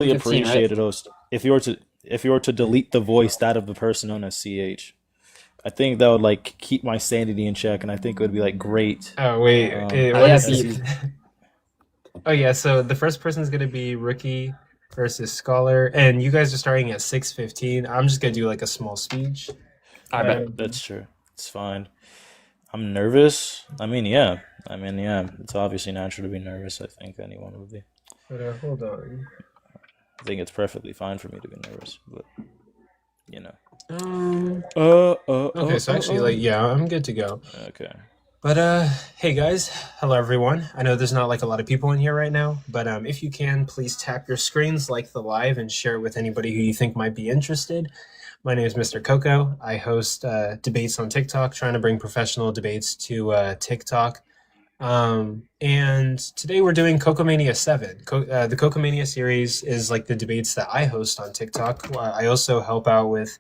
Appreciate it, host. If you were to delete the voice out of the person known as CH, I think that would like keep my sanity in check, and I think it would be like great. Oh wait, Oh yeah, oh yeah. So the first person is gonna be Rookie versus Scholar, and you guys are starting at 6:15. I'm just gonna do like a small speech. I bet. That's true. It's fine. I'm nervous. Yeah. It's obviously natural to be nervous. I think anyone would be. But hold on. I think it's perfectly fine for me to be nervous, but you know. Okay, so actually, like, yeah, I'm good to go. Okay. But hey guys, hello everyone. I know there's not like a lot of people in here right now, but if you can, please tap your screens, like the live, and share it with anybody who you think might be interested. My name is Mr. Coco. I host debates on TikTok, trying to bring professional debates to TikTok. And today we're doing COCO MANIA 7. The COCO MANIA series is like the debates that I host on TikTok. I also help out with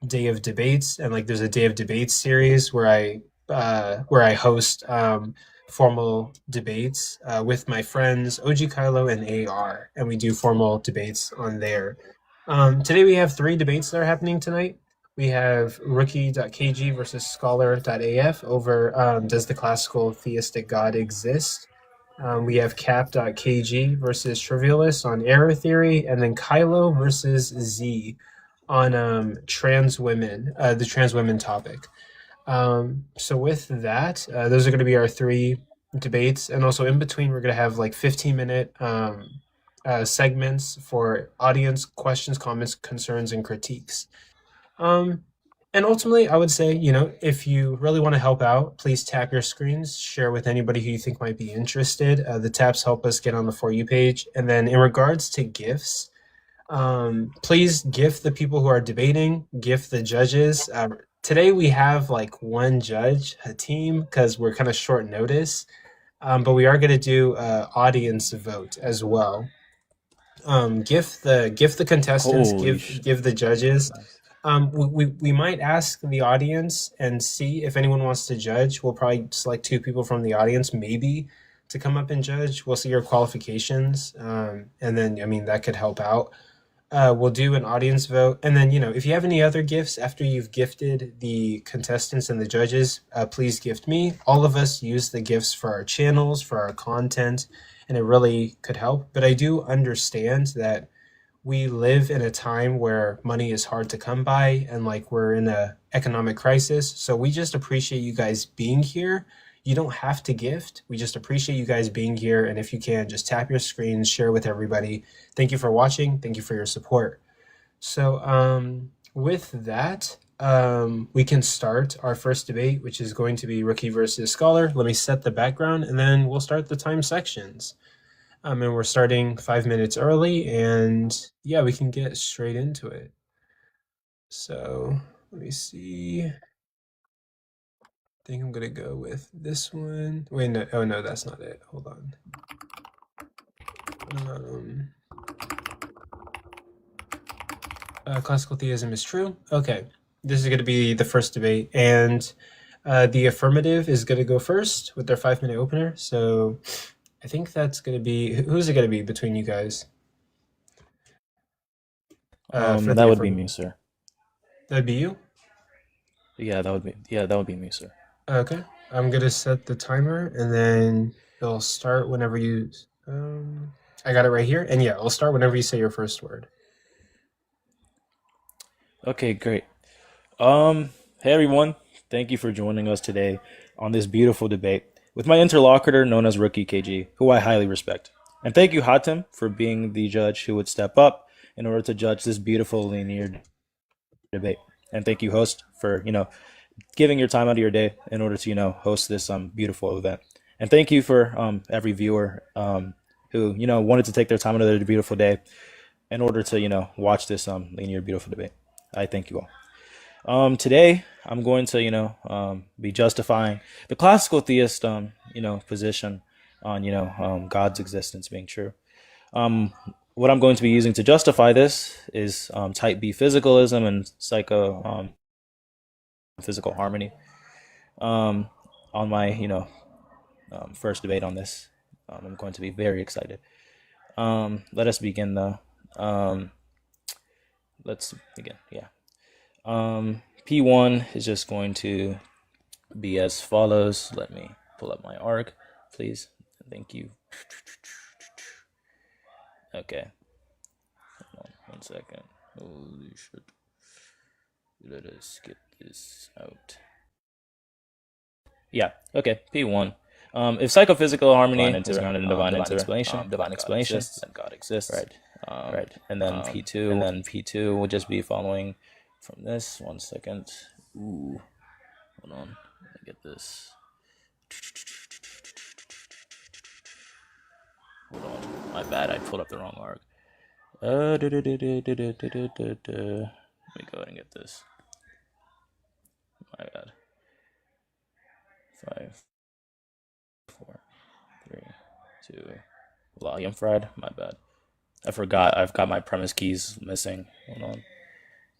Day of Debates, and like there's a Day of Debates series where I host formal debates with my friends OG Kylo and AR, and we do formal debates on there. Today we have 3 debates that are happening tonight. We have Rookie.kg versus Scholar.af over does the classical theistic God exist? We have Cap.kg versus Trivialist on error theory, and then Kylo versus Z on trans women, the trans women topic. So with that, those are going to be our 3 debates, and also in between we're going to have like 15-minute segments for audience questions, comments, concerns, and critiques. And ultimately, I would say, if you really want to help out, please tap your screens, share with anybody who you think might be interested. The taps help us get on the For You page. And then in regards to gifts, please gift the people who are debating, gift the judges. Today we have like 1 judge, a team, because we're kind of short notice. But we are going to do audience vote as well. Gift the contestants, give the judges. We might ask the audience and see if anyone wants to judge. We'll probably select 2 people from the audience, maybe, to come up and judge. We'll see your qualifications, and then that could help out. We'll do an audience vote, and then if you have any other gifts after you've gifted the contestants and the judges, please gift me. All of us use the gifts for our channels, for our content, and it really could help. But I do understand that we live in a time where money is hard to come by, and like we're in a economic crisis. So we just appreciate you guys being here. You don't have to gift. We just appreciate you guys being here. And if you can, just tap your screens, share with everybody. Thank you for watching. Thank you for your support. So with that, we can start our first debate, which is going to be Rookie versus Scholar. Let me set the background, and then we'll start the time sections. And we're starting 5 minutes early, and yeah, we can get straight into it. So let me see. I think I'm gonna go with this one. Wait, no, oh no, that's not it. Hold on. Classical theism is true. Okay, this is gonna be the first debate, and the affirmative is gonna go first with their 5-minute opener. So I think that's going to be... Who's it going to be between you guys? That would be me, sir. That'd be you? Yeah, that would be me, sir. Okay. I'm going to set the timer, and then it'll start whenever you... I got it right here. And yeah, it'll start whenever you say your first word. Okay, great. Hey, everyone. Thank you for joining us today on this beautiful debate with my interlocutor known as Rookie.kg, who I highly respect. And thank you, Hatem, for being the judge who would step up in order to judge this beautiful linear debate. And thank you, host, for, giving your time out of your day in order to, host this beautiful event. And thank you for every viewer who, wanted to take their time out of their beautiful day in order to, watch this linear beautiful debate. I thank you all. Today, I'm going to, be justifying the classical theist, position on God's existence being true. What I'm going to be using to justify this is type B physicalism and psycho physical harmony. On my first debate on this, I'm going to be very excited. Let us begin though. Let's begin. Yeah. P1 is just going to be as follows. Let me pull up my arc, please. Thank you. Okay. Hold on 1 second. Holy shit. Let us get this out. Yeah. Okay. P1. If psychophysical harmony is grounded in divine explanation, then God exists. Right. Right. And then P2 will just be following from this. 1 second. Ooh. Hold on. Let me get this. Hold on. My bad. I pulled up the wrong arc. Let me go ahead and get this. My bad. 5, 4, 3, 2. Volume fried. My bad. I forgot. I've got my premise keys missing. Hold on.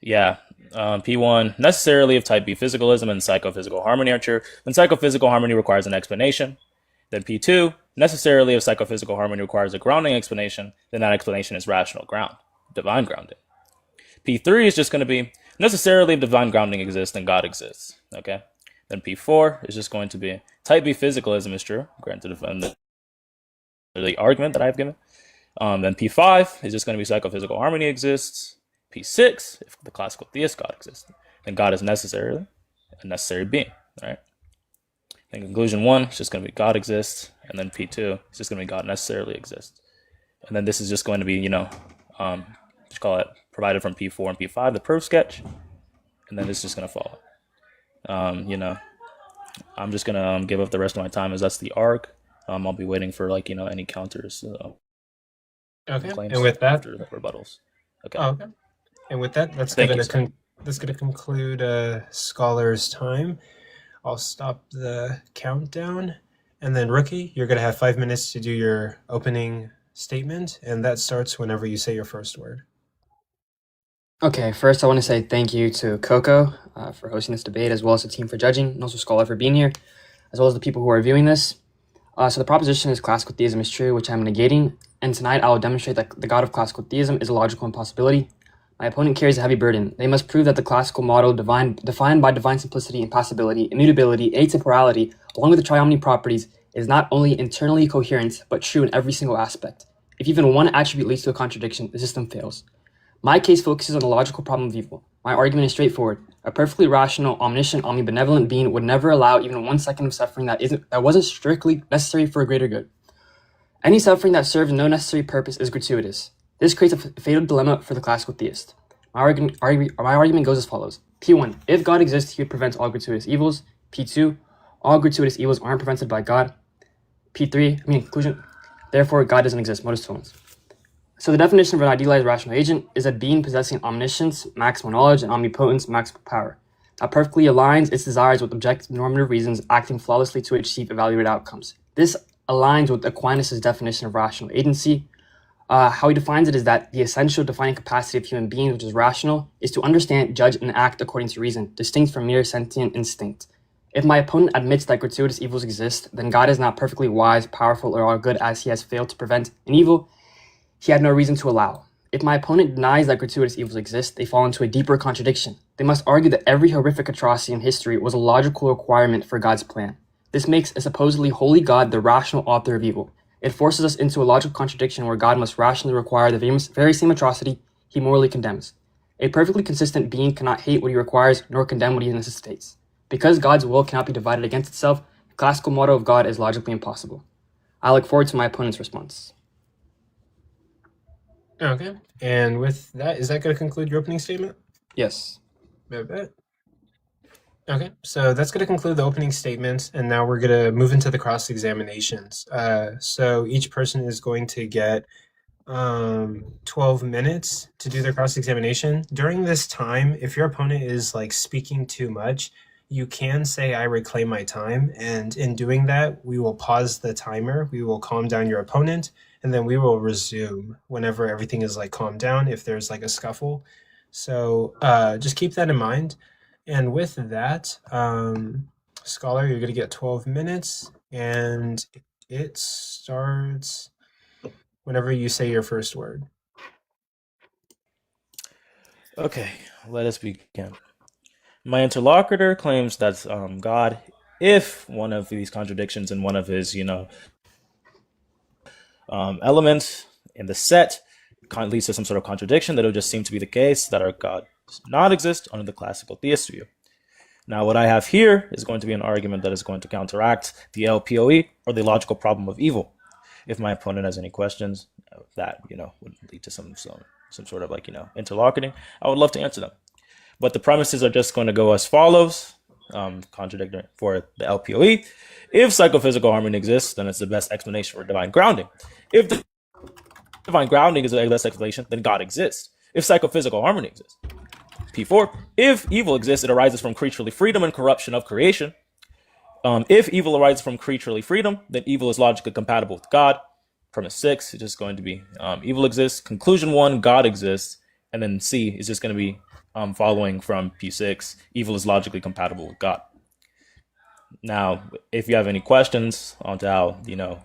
Yeah. P1. Necessarily if type B physicalism and psychophysical harmony are true, then psychophysical harmony requires an explanation. Then P2. Necessarily if psychophysical harmony requires a grounding explanation, then that explanation is rational ground, divine grounding. P3 is just going to be necessarily if divine grounding exists, then God exists. Okay. Then P4 is just going to be type B physicalism is true, granted to defend the argument that I've given. Then P5 is just going to be psychophysical harmony exists. P6, if the classical theist God exists, then God is necessarily a necessary being, right? Then conclusion 1 is just going to be God exists, and then P2 is just going to be God necessarily exists. And then this is just going to be, let's call it provided from P4 and P5, the proof sketch, and then this is just going to follow. I'm just going to give up the rest of my time as that's the arc. I'll be waiting for any counters. Okay. Claims and with that, after rebuttals. Okay. Oh, okay. And with that, that's going to conclude Scholar's time. I'll stop the countdown, and then Rookie, you're going to have 5 minutes to do your opening statement, and that starts whenever you say your first word. Okay, first I want to say thank you to Coco for hosting this debate, as well as the team for judging, and also Scholar for being here, as well as the people who are viewing this. So the proposition is classical theism is true, which I'm negating, and tonight I will demonstrate that the God of classical theism is a logical impossibility. My opponent carries a heavy burden. They must prove that the classical model, defined by divine simplicity, impossibility, immutability, atemporality, along with the triomny properties, is not only internally coherent, but true in every single aspect. If even one attribute leads to a contradiction, the system fails. My case focuses on the logical problem of evil. My argument is straightforward. A perfectly rational, omniscient, omnibenevolent being would never allow even 1 second of suffering that wasn't strictly necessary for a greater good. Any suffering that serves no necessary purpose is gratuitous. This creates a fatal dilemma for the classical theist. My argument goes as follows. P1. If God exists, he would prevent all gratuitous evils. P2. All gratuitous evils aren't prevented by God. Conclusion. Therefore, God doesn't exist. Modus tollens. So the definition of an idealized rational agent is a being possessing omniscience, maximal knowledge, and omnipotence, maximal power. That perfectly aligns its desires with objective normative reasons, acting flawlessly to achieve evaluated outcomes. This aligns with Aquinas' definition of rational agency. How he defines it is that the essential defining capacity of human beings, which is rational, is to understand, judge, and act according to reason, distinct from mere sentient instinct. If my opponent admits that gratuitous evils exist, then God is not perfectly wise, powerful, or all good as he has failed to prevent an evil he had no reason to allow. If my opponent denies that gratuitous evils exist, they fall into a deeper contradiction. They must argue that every horrific atrocity in history was a logical requirement for God's plan. This makes a supposedly holy God the rational author of evil. It forces us into a logical contradiction where God must rationally require the very same atrocity he morally condemns. A perfectly consistent being cannot hate what he requires nor condemn what he necessitates. Because God's will cannot be divided against itself, the classical model of God is logically impossible. I look forward to my opponent's response. Okay. And with that, is that going to conclude your opening statement? Yes. Okay. So that's going to conclude the opening statements, and now we're going to move into the cross-examinations. So each person is going to get 12 minutes to do their cross-examination. During this time, if your opponent is speaking too much, you can say, I reclaim my time. And in doing that, we will pause the timer. We will calm down your opponent. And then we will resume whenever everything is like calmed down, if there's like a scuffle. So just keep that in mind. And with that, Scholar, you're going to get 12 minutes. And it starts whenever you say your first word. Okay, let us begin. My interlocutor claims that God, if one of these contradictions in one of his, elements in the set leads to some sort of contradiction, that it would just seem to be the case that our God does not exist under the classical theist view. Now, what I have here is going to be an argument that is going to counteract the LPOE, or the logical problem of evil. If my opponent has any questions that would lead to some sort of interlocuting, I would love to answer them. But the premises are just going to go as follows, contradictory for the LPOE. If psychophysical harmony exists, then it's the best explanation for divine grounding. If the divine grounding is the best explanation, then God exists. If psychophysical harmony exists. P4, if evil exists, it arises from creaturely freedom and corruption of creation. If evil arises from creaturely freedom, then evil is logically compatible with God. Premise 6 is just going to be evil exists. Conclusion 1, God exists. And then C is just going to be following from P6, evil is logically compatible with God. Now, if you have any questions on how,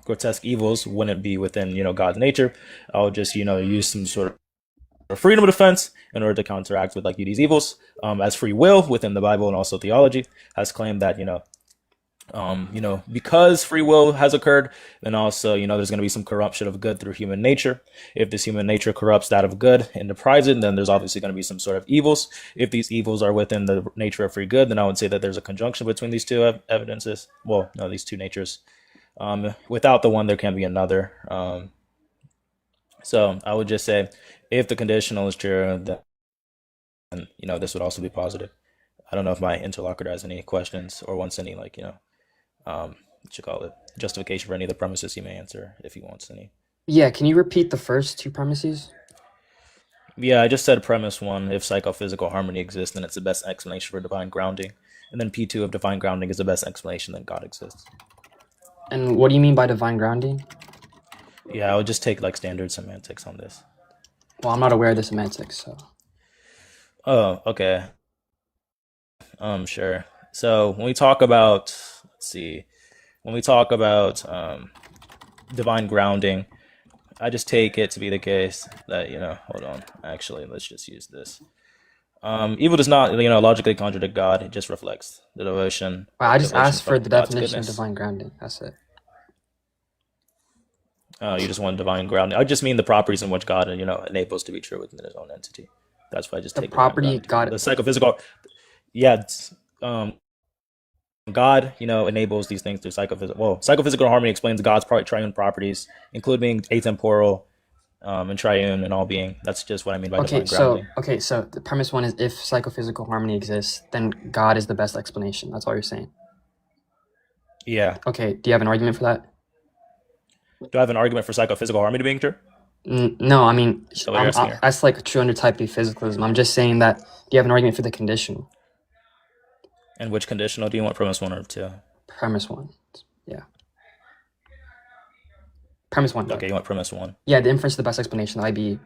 grotesque evils wouldn't be within, God's nature, I'll just, use some sort of freedom of defense in order to counteract with these evils, as free will within the Bible and also theology has claimed that, because free will has occurred, then also, there's going to be some corruption of good through human nature. If this human nature corrupts that of good and deprives it, then there's obviously going to be some sort of evils. If these evils are within the nature of free good, then I would say that there's a conjunction between these two evidences. Well, no, these two natures. Without the one, there can be another. So I would just say, if the conditional is true, then, this would also be positive. I don't know if my interlocutor has any questions or wants any, justification for any of the premises. He may answer if he wants any. Yeah, can you repeat the first two premises? Yeah, I just said premise 1, if psychophysical harmony exists, then it's the best explanation for divine grounding. And then P2, if divine grounding is the best explanation, then God exists. And what do you mean by divine grounding? Yeah, I would just take standard semantics on this. Well, I'm not aware of the semantics, so. Oh, okay. Sure. So when we talk about, divine grounding, I just take it to be the case that, hold on, actually, let's just use this. Evil does not, logically contradict God. It just reflects the devotion. Well, I just asked for the God's definition goodness. of divine grounding. That's it. You just want divine grounding. I just mean the properties in which God, enables to be true within his own entity. That's why I just The take property God. the psychophysical. Yeah, God, enables these things through psychophysical. Well, psychophysical harmony explains God's triune properties, including atemporal, and triune and all being. That's just what I mean by divine grounding. So the premise 1 is, if psychophysical harmony exists, then God is the best explanation. That's all you're saying. Yeah. Okay, do you have an argument for that? Do I have an argument for psychophysical harmony being true? No, I mean, what you're asking that's true under type B physicalism. I'm just saying that, do you have an argument for the conditional? And which conditional do you want, premise 1 or 2? Premise 1. Yeah. Premise 1. Okay, you want premise 1. Yeah, the inference is the best explanation, the IB.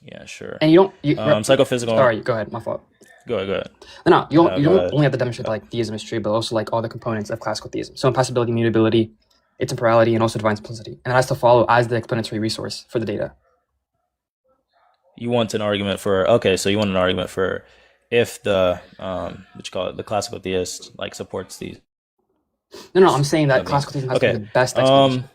Yeah, sure. And you don't... psychophysical... Sorry, go ahead, my fault. Go ahead. No, you don't only have to demonstrate theism is true, but also all the components of classical theism. So impassibility, mutability, atemporality, and also divine simplicity. And it has to follow as the explanatory resource for the data. You want an argument for... Okay, so you want an argument for if the... the classical theist, supports these... No, I'm saying that classical theism has to be the best explanation.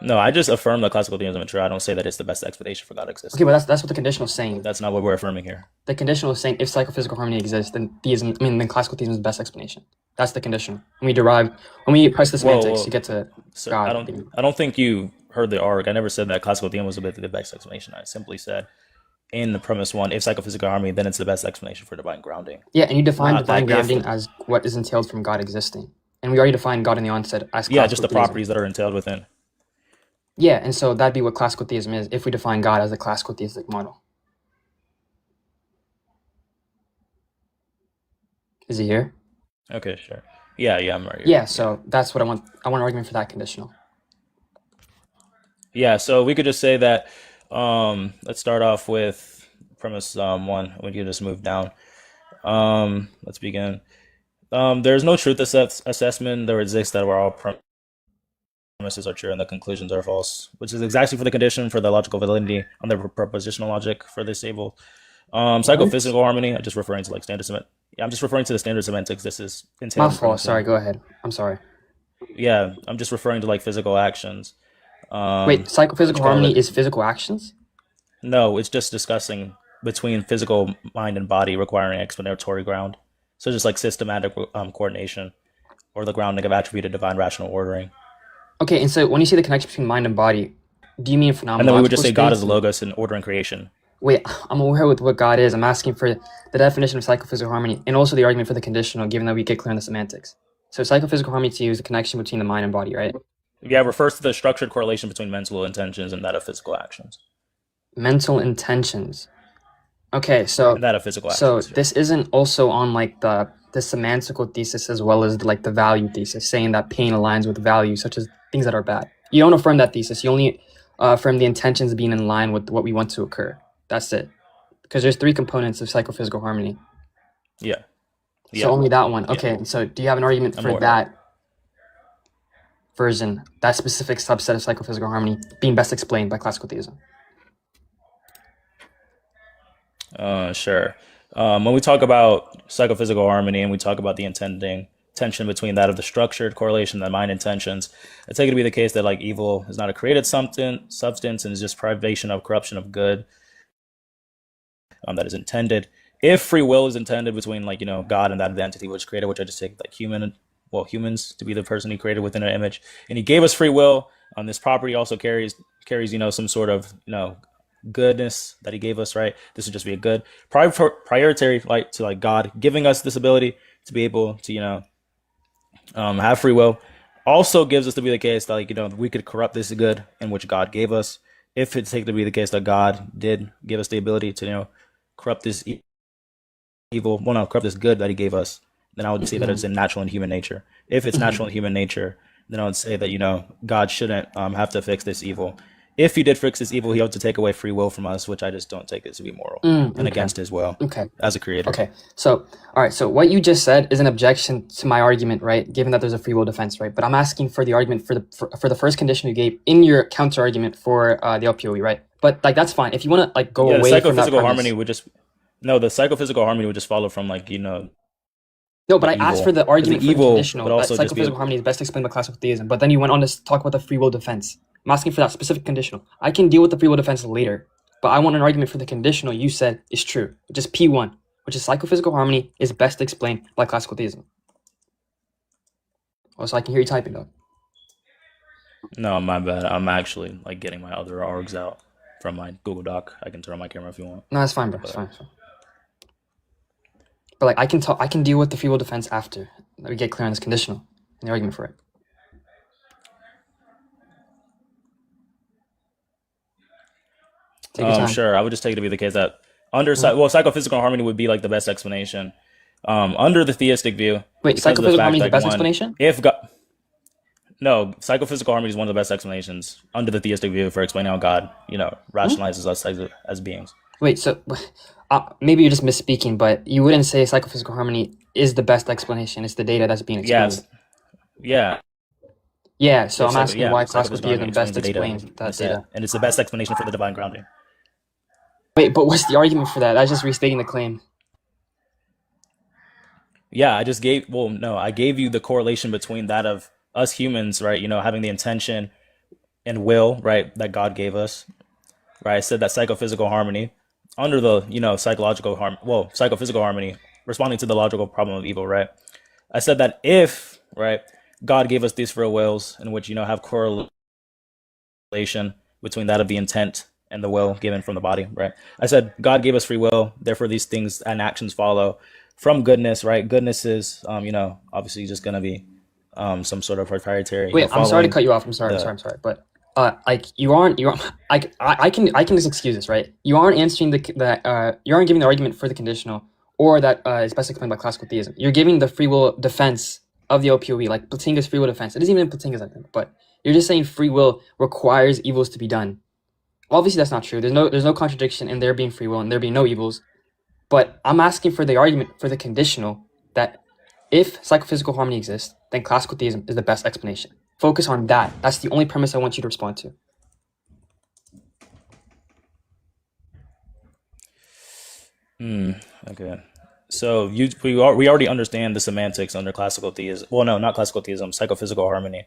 No, I just affirm that classical theism is true. I don't say that it's the best explanation for God exists. Okay, but that's what the conditional is saying. That's not what we're affirming here. The conditional is saying if psychophysical harmony exists, then then classical theism is the best explanation. That's the conditional. When we press the semantics, you get to God. I don't think you heard the arg. I never said that classical theism was the best explanation. I simply said, in the premise 1, if psychophysical harmony, then it's the best explanation for divine grounding. Yeah, and you define divine grounding as what is entailed from God existing. And we already defined God in the onset as just the properties that are entailed within. Yeah, and so that'd be what classical theism is if we define God as a classical theistic model. Is he here? Okay, sure. Yeah, I'm right here. Yeah, so that's what I want. I want an argument for that conditional. Yeah, so we could just say that, let's start off with premise one. We can just move down. Let's begin. There's no truth assessment. There exists that we're all premises are true and the conclusions are false, which is exactly for the condition for the logical validity on the propositional logic for this table. What? Psychophysical harmony, I'm just referring to like standard semantics. Yeah, I'm just referring to the standard semantics. This is My entailed in fault. premise Sorry, one. go ahead. I'm sorry. Yeah, I'm just referring to like physical actions. Wait, What psychophysical you call harmony it? is physical actions? No, it's just discussing between physical mind and body requiring explanatory ground. So just like systematic coordination or the grounding of attributed divine rational ordering. Okay, and so when you say the connection between mind and body, do you mean And then we would just phenomenological say God is states? the logos in order and creation. Wait, I'm aware with what God is. I'm asking for the definition of psychophysical harmony and also the argument for the conditional, given that we get clear on the semantics. So psychophysical harmony to you is the connection between the mind and body, right? Yeah, it refers to the structured correlation between mental intentions and that of physical actions. Mental intentions. Okay, so And that of physical so actions. this isn't also on like the semantical thesis as well as like the value thesis, saying that pain aligns with value, such as things that are bad. You don't affirm that thesis. You only affirm the intentions being in line with what we want to occur. That's it. Because there's three components of psychophysical harmony. Yeah. So Yeah. only that one. Yeah. Okay, so do you have an argument I'm for aware. that version, that specific subset of psychophysical harmony being best explained by classical theism? Sure. When we talk about psychophysical harmony and we talk about the intending tension between that of the structured correlation and the mind intentions, I take it to be the case that like evil is not a created substance and is just privation of corruption of good that is intended. If free will is intended between like God and that of the entity which created, which I just take like humans to be the person he created within an image, and he gave us free will. This property also carries some sort of goodness that he gave us, right? This would just be a good priority like to like God giving us this ability to be able to have free will. Also gives us to be the case that like we could corrupt this good in which God gave us. If it's taken to be the case that God did give us the ability to corrupt this corrupt this good that he gave us, then I would say that it's in natural and human nature. If it's natural and human nature, then I would say that God shouldn't have to fix this evil. If he did fix this evil, he ought to take away free will from us, which I just don't take it to be moral and against his will as a creator. Okay. So, all right. So what you just said is an objection to my argument, right? Given that there's a free will defense, right? But I'm asking for the argument for the first condition you gave in your counter argument for the LPOE, right? But like that's fine. If you want to like go Yeah, the away from that psychophysical premise. harmony would just the psychophysical harmony would just follow from like No, but I asked evil. for the argument for the evil conditional would that also just be psychophysical harmony is best explained by classical theism. But then you went on to talk about the free will defense. I'm asking for that specific conditional. I can deal with the free will defense later, but I want an argument for the conditional you said is true, which is P1, which is psychophysical harmony is best explained by classical theism. Also, I can hear you typing though. No, my bad. I'm actually like getting my other args out from my Google Doc. I can turn on my camera if you want. No, that's fine, bro. It's fine. But like I can deal with the free will defense after we get clear on this conditional and the argument for it. Take your time. Sure. I would just take it to be the case that psychophysical harmony would be like the best explanation. Under the theistic view. Wait, because of psychophysical fact harmony is the that, best one, explanation? If God, no, psychophysical harmony is one of the best explanations under the theistic view for explaining how God, rationalizes us as beings. Wait, so maybe you're just misspeaking, but you wouldn't say psychophysical harmony is the best explanation. It's the data that's being explained. Yes. Yeah. Yeah, so I'm asking why classical psychophysical theism harmony best explains explains that data. and it's the best explanation for the divine grounding. Wait, but what's the argument for that? That's just restating the claim. Yeah, I gave you the correlation between that of us humans, right? Having the intention and will, right, that God gave us, right? I said that psychophysical harmony under the, psychophysical harmony, responding to the logical problem of evil, right? I said that if, right, God gave us these free wills in which, have correlation between that of the intent and the will given from the body, right? I said God gave us free will, therefore these things and actions follow from goodness, right? Goodness is, obviously just going to be some sort of proprietary. Wait, I'm sorry to cut you off. I'm sorry. But like you aren't I can just excuse this, right? You aren't answering you aren't giving the argument for the conditional or that is best explained by classical theism. You're giving the free will defense of the OPOE, like Platinga's free will defense. It isn't even Platinga's, I think, but you're just saying free will requires evils to be done. Obviously, that's not true. There's no contradiction in there being free will and there being no evils. But I'm asking for the argument for the conditional that if psychophysical harmony exists, then classical theism is the best explanation. Focus on that. That's the only premise I want you to respond to. Okay. So we already understand the semantics under classical theism. Well, no, not classical theism. Psychophysical harmony.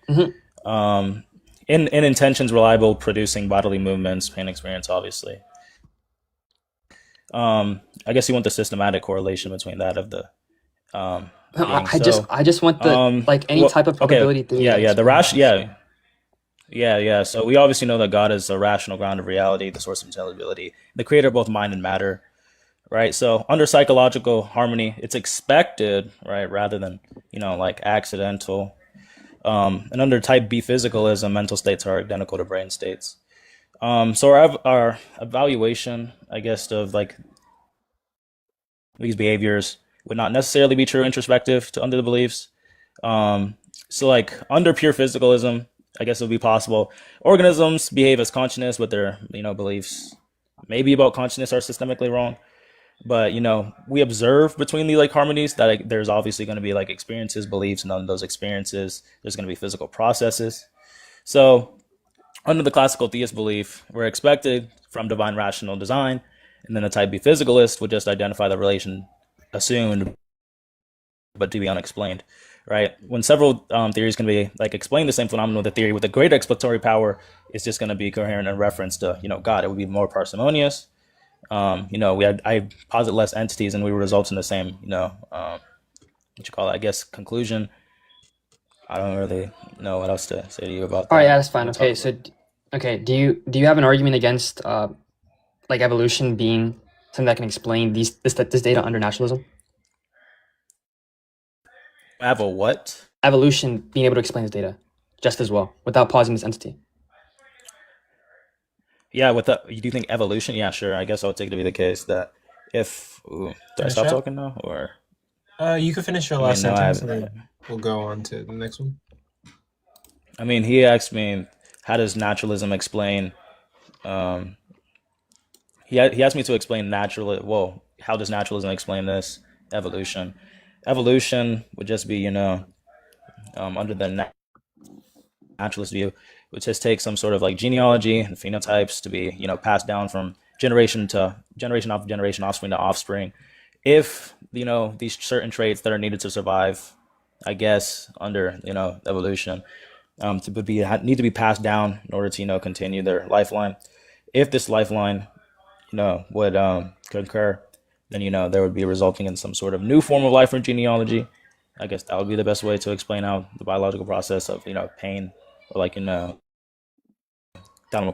In intentions reliable, producing bodily movements, pain experience, obviously. I guess you want the systematic correlation between that of the being. I just want the any type of probability theory. Yeah. So we obviously know that God is a rational ground of reality, the source of intelligibility, the creator of both mind and matter, right? So under psychological harmony, it's expected, right, rather than like accidental. And under type B physicalism, mental states are identical to brain states. So our evaluation, I guess, of like these behaviors would not necessarily be true introspective to under the beliefs. So like under pure physicalism, I guess it would be possible. Organisms behave as consciousness, but their beliefs maybe about consciousness are systemically wrong. But we observe between the like harmonies that there's obviously going to be like experiences, beliefs, and on those experiences, there's going to be physical processes. So under the classical theist belief, we're expected from divine rational design, and then the type B physicalist would just identify the relation assumed, but to be unexplained, right? When several theories can be like explain the same phenomenon with a theory with a greater explanatory power, it's just going to be coherent in reference to God. It would be more parsimonious. I posit less entities, and we results in the same, I guess, conclusion. I don't really know what else to say to you about that. All right, yeah, that's fine. Okay, so, do you have an argument against like evolution being something that can explain this data under naturalism? I have a what? Evolution being able to explain this data just as well without pausing this entity. Yeah, do you think evolution? Yeah, sure. I guess I would take it to be the case that if do I stop talking now, or you can finish your last sentence, and then we'll go on to the next one. I mean, he asked me, how does naturalism explain? He asked me to explain how does naturalism explain this evolution? Evolution would just be, under the naturalist view, which just takes some sort of like genealogy and phenotypes to be, passed down from generation to generation after generation, offspring to offspring. If, these certain traits that are needed to survive, I guess, under, evolution, need to be passed down in order to, continue their lifeline. If this lifeline, would concur, then, there would be resulting in some sort of new form of life or genealogy. I guess that would be the best way to explain how the biological process of, pain, or like, thalamus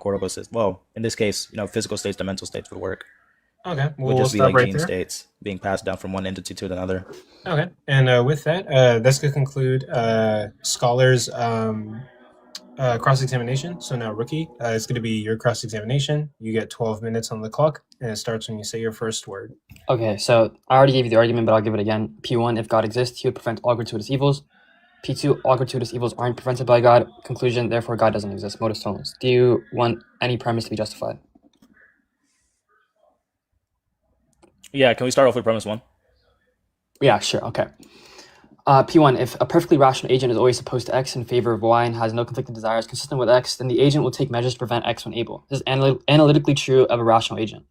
cortical system. Well, in this case, physical states to mental states would work. Okay, would just be like gene states being passed down from one entity to another. Okay, and with that, that's going to conclude Scholar's cross-examination. So now, Rookie, it's going to be your cross-examination. You get 12 minutes on the clock, and it starts when you say your first word. Okay, so I already gave you the argument, but I'll give it again. P1, if God exists, he would prevent all gratuitous evils. P2, all gratuitous evils aren't prevented by God. Conclusion, therefore God doesn't exist. Modus tollens. Do you want any premise to be justified? Yeah, can we start off with premise 1? Yeah, sure, okay. P1, if a perfectly rational agent is always opposed to X in favor of Y and has no conflicting desires consistent with X, then the agent will take measures to prevent X when able. This is analytically true of a rational agent.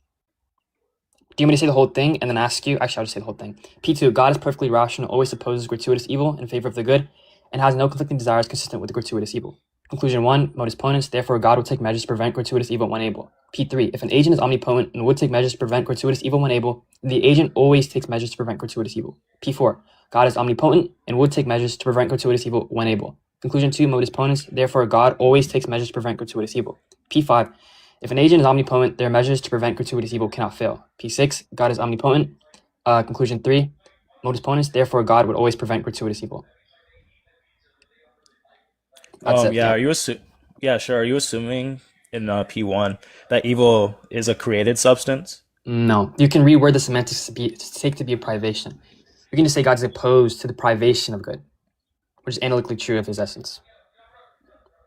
Do you want me to say the whole thing and then ask you? Actually, I'll just say the whole thing. P2, God is perfectly rational, always opposes gratuitous evil in favor of the good, and has no conflicting desires consistent with the gratuitous evil. Conclusion 1, modus ponens, therefore God will take measures to prevent gratuitous evil when able. P3, if an agent is omnipotent and would take measures to prevent gratuitous evil when able, the agent always takes measures to prevent gratuitous evil. P4, God is omnipotent and would take measures to prevent gratuitous evil when able. Conclusion 2, modus ponens, therefore God always takes measures to prevent gratuitous evil. P5, if an agent is omnipotent, their measures to prevent gratuitous evil cannot fail. P6, God is omnipotent. Conclusion 3, modus ponens, therefore God would always prevent gratuitous evil. That's it. Yeah, sure. Are you assuming in P1 that evil is a created substance? No, you can reword the semantics to take to be a privation. You can just say God's opposed to the privation of good, which is analytically true of his essence.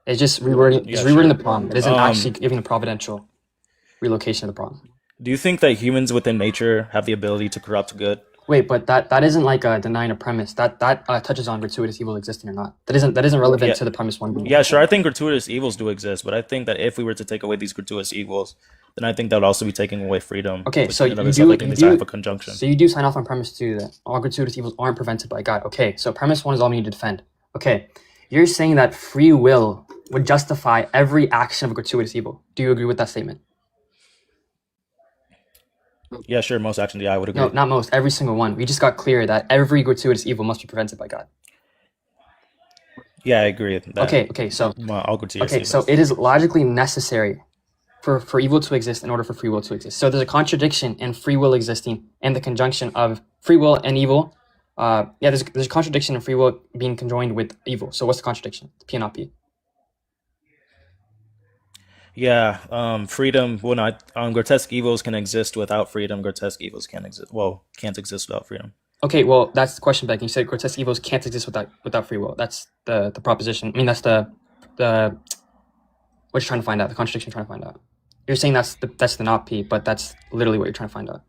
It's just rewording, Yeah, rewording sure. the problem. It isn't actually giving a providential relocation of the problem. Do you think that humans within nature have the ability to corrupt good? Wait, but that isn't like denying a premise. That touches on gratuitous evil existing or not. That isn't relevant Yeah. to the premise one. Yeah, sure. I think gratuitous evils do exist, but I think that if we were to take away these gratuitous evils, then I think that would also be taking away freedom. Okay, so which in and you of itself, do I think you they have do a conjunction. so you do sign off on premise 2 that all gratuitous evils aren't prevented by God. Okay, so premise 1 is all we need to defend. Okay, you're saying that free will would justify every action of a gratuitous evil. Do you agree with that statement? Yeah, sure. Most actions, yeah, I would agree. No, not most. Every single one. We just got clear that every gratuitous evil must be prevented by God. Yeah, I agree with that. Okay. So I'll agree to your okay, so statements. it is logically necessary for evil to exist in order for free will to exist. So there's a contradiction in free will existing and the conjunction of free will and evil. There's a contradiction in free will being conjoined with evil. So what's the contradiction? P and not P. Yeah, freedom. Well, not grotesque evils can exist without freedom. Grotesque evils can't exist. Well, can't exist without freedom. Okay, well that's the question, Beck. You said grotesque evils can't exist without free will. That's the proposition. I mean, that's the what you're trying to find out. The contradiction you're trying to find out. You're saying that's the not P, but that's literally what you're trying to find out.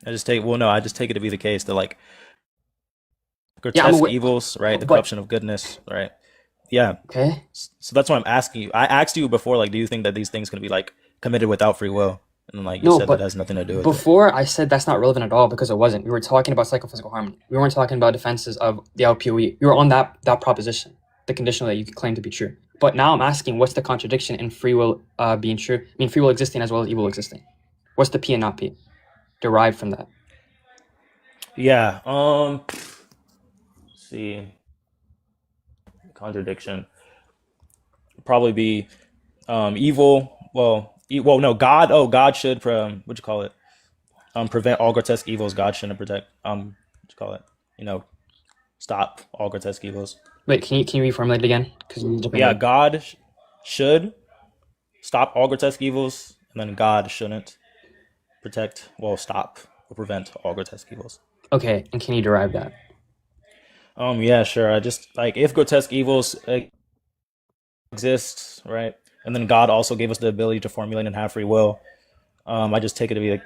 I just take it to be the case that like grotesque evils, right? The corruption of goodness, right? Yeah. Okay. So that's why I'm asking you. I asked you before, like, do you think that these things can be like committed without free will? And then, like you said, that has nothing to do with it. Before I said that's not relevant at all because it wasn't. We were talking about psychophysical harmony. We weren't talking about defenses of the LPOE. We were on that proposition, the conditional that you could claim to be true. But now I'm asking, what's the contradiction in free will being true? I mean, free will existing as well as evil existing. What's the P and not P derived from that? Yeah. Let's see. Contradiction. Probably be evil. Well, no, God. Oh, God should what you call it? Prevent all grotesque evils. God shouldn't protect. What you call it? Stop all grotesque evils. Wait, can you reformulate it again? Yeah, God should stop all grotesque evils, and then God shouldn't stop or prevent all grotesque evils. Okay, and can you derive that? Yeah, sure. I just like if grotesque evils exist, right? And then God also gave us the ability to formulate and have free will. I just take it to be like,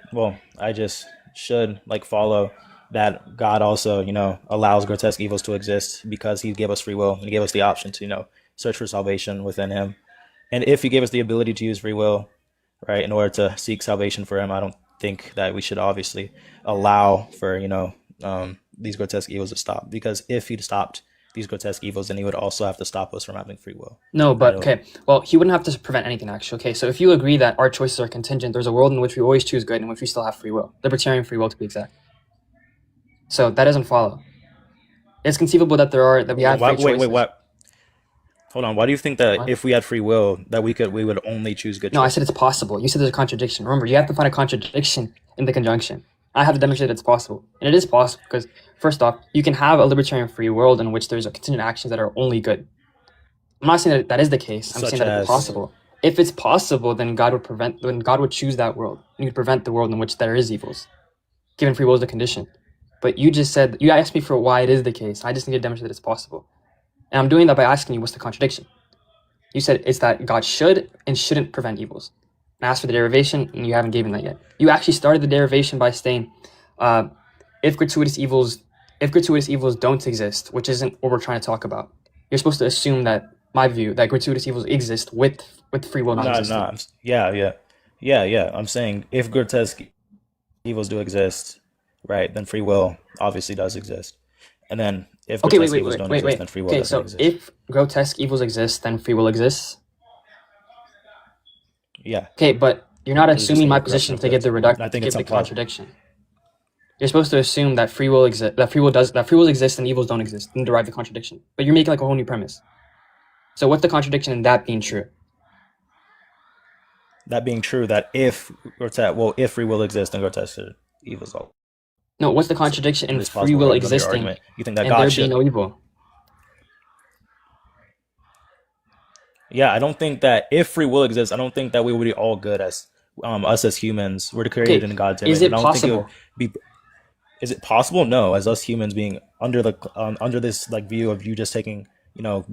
I just should like follow that God also, allows grotesque evils to exist because he gave us free will and he gave us the option to, search for salvation within him. And if he gave us the ability to use free will, right, in order to seek salvation for him, I don't think that we should obviously allow for, these grotesque evils to stop. Because if he'd stopped these grotesque evils, then he would also have to stop us from having free will. No, but okay. Well, he wouldn't have to prevent anything, actually. Okay, so if you agree that our choices are contingent, there's a world in which we always choose good, in which we still have free will. Libertarian free will, to be exact. So that doesn't follow. It's conceivable that we have free choices. Wait, what? Hold on. Why do you think that if we had free will, that we would only choose good choices? No, I said it's possible. You said there's a contradiction. Remember, you have to find a contradiction in the conjunction. I have to demonstrate that it's possible. And it is possible because, first off, you can have a libertarian free world in which there's a contingent actions that are only good. I'm not saying that is the case. I'm saying that it's possible. If it's possible, then God would choose that world. And he would prevent the world in which there is evils. Given free will is the condition. But you asked me for why it is the case. I just need to demonstrate that it's possible. And I'm doing that by asking you what's the contradiction. You said it's that God should and shouldn't prevent evils. And I asked for the derivation, and you haven't given that yet. You actually started the derivation by saying, if gratuitous evils don't exist, which isn't what we're trying to talk about, you're supposed to assume that my view that gratuitous evils exist with free will not existing. Yeah. I'm saying if grotesque evils do exist, right, then free will obviously does exist. And then if grotesque evils don't exist, then free will doesn't exist. If grotesque evils exist, then free will exists? Yeah. Okay, but you're not assuming my position to give the contradiction. You're supposed to assume that free will exists and evils don't exist, and derive the contradiction. But you're making like a whole new premise. So what's the contradiction in that being true? That being true, that if free will exists, then grotesque evils all. No, what's the contradiction in free will existing you think that and God there should be no evil? Yeah, I don't think that if free will exists, I don't think that we would be all good as us as humans. We're created Okay, in God's is image, and it I don't think it would possible? be. Is it possible? No, as us humans being under this like view of you just taking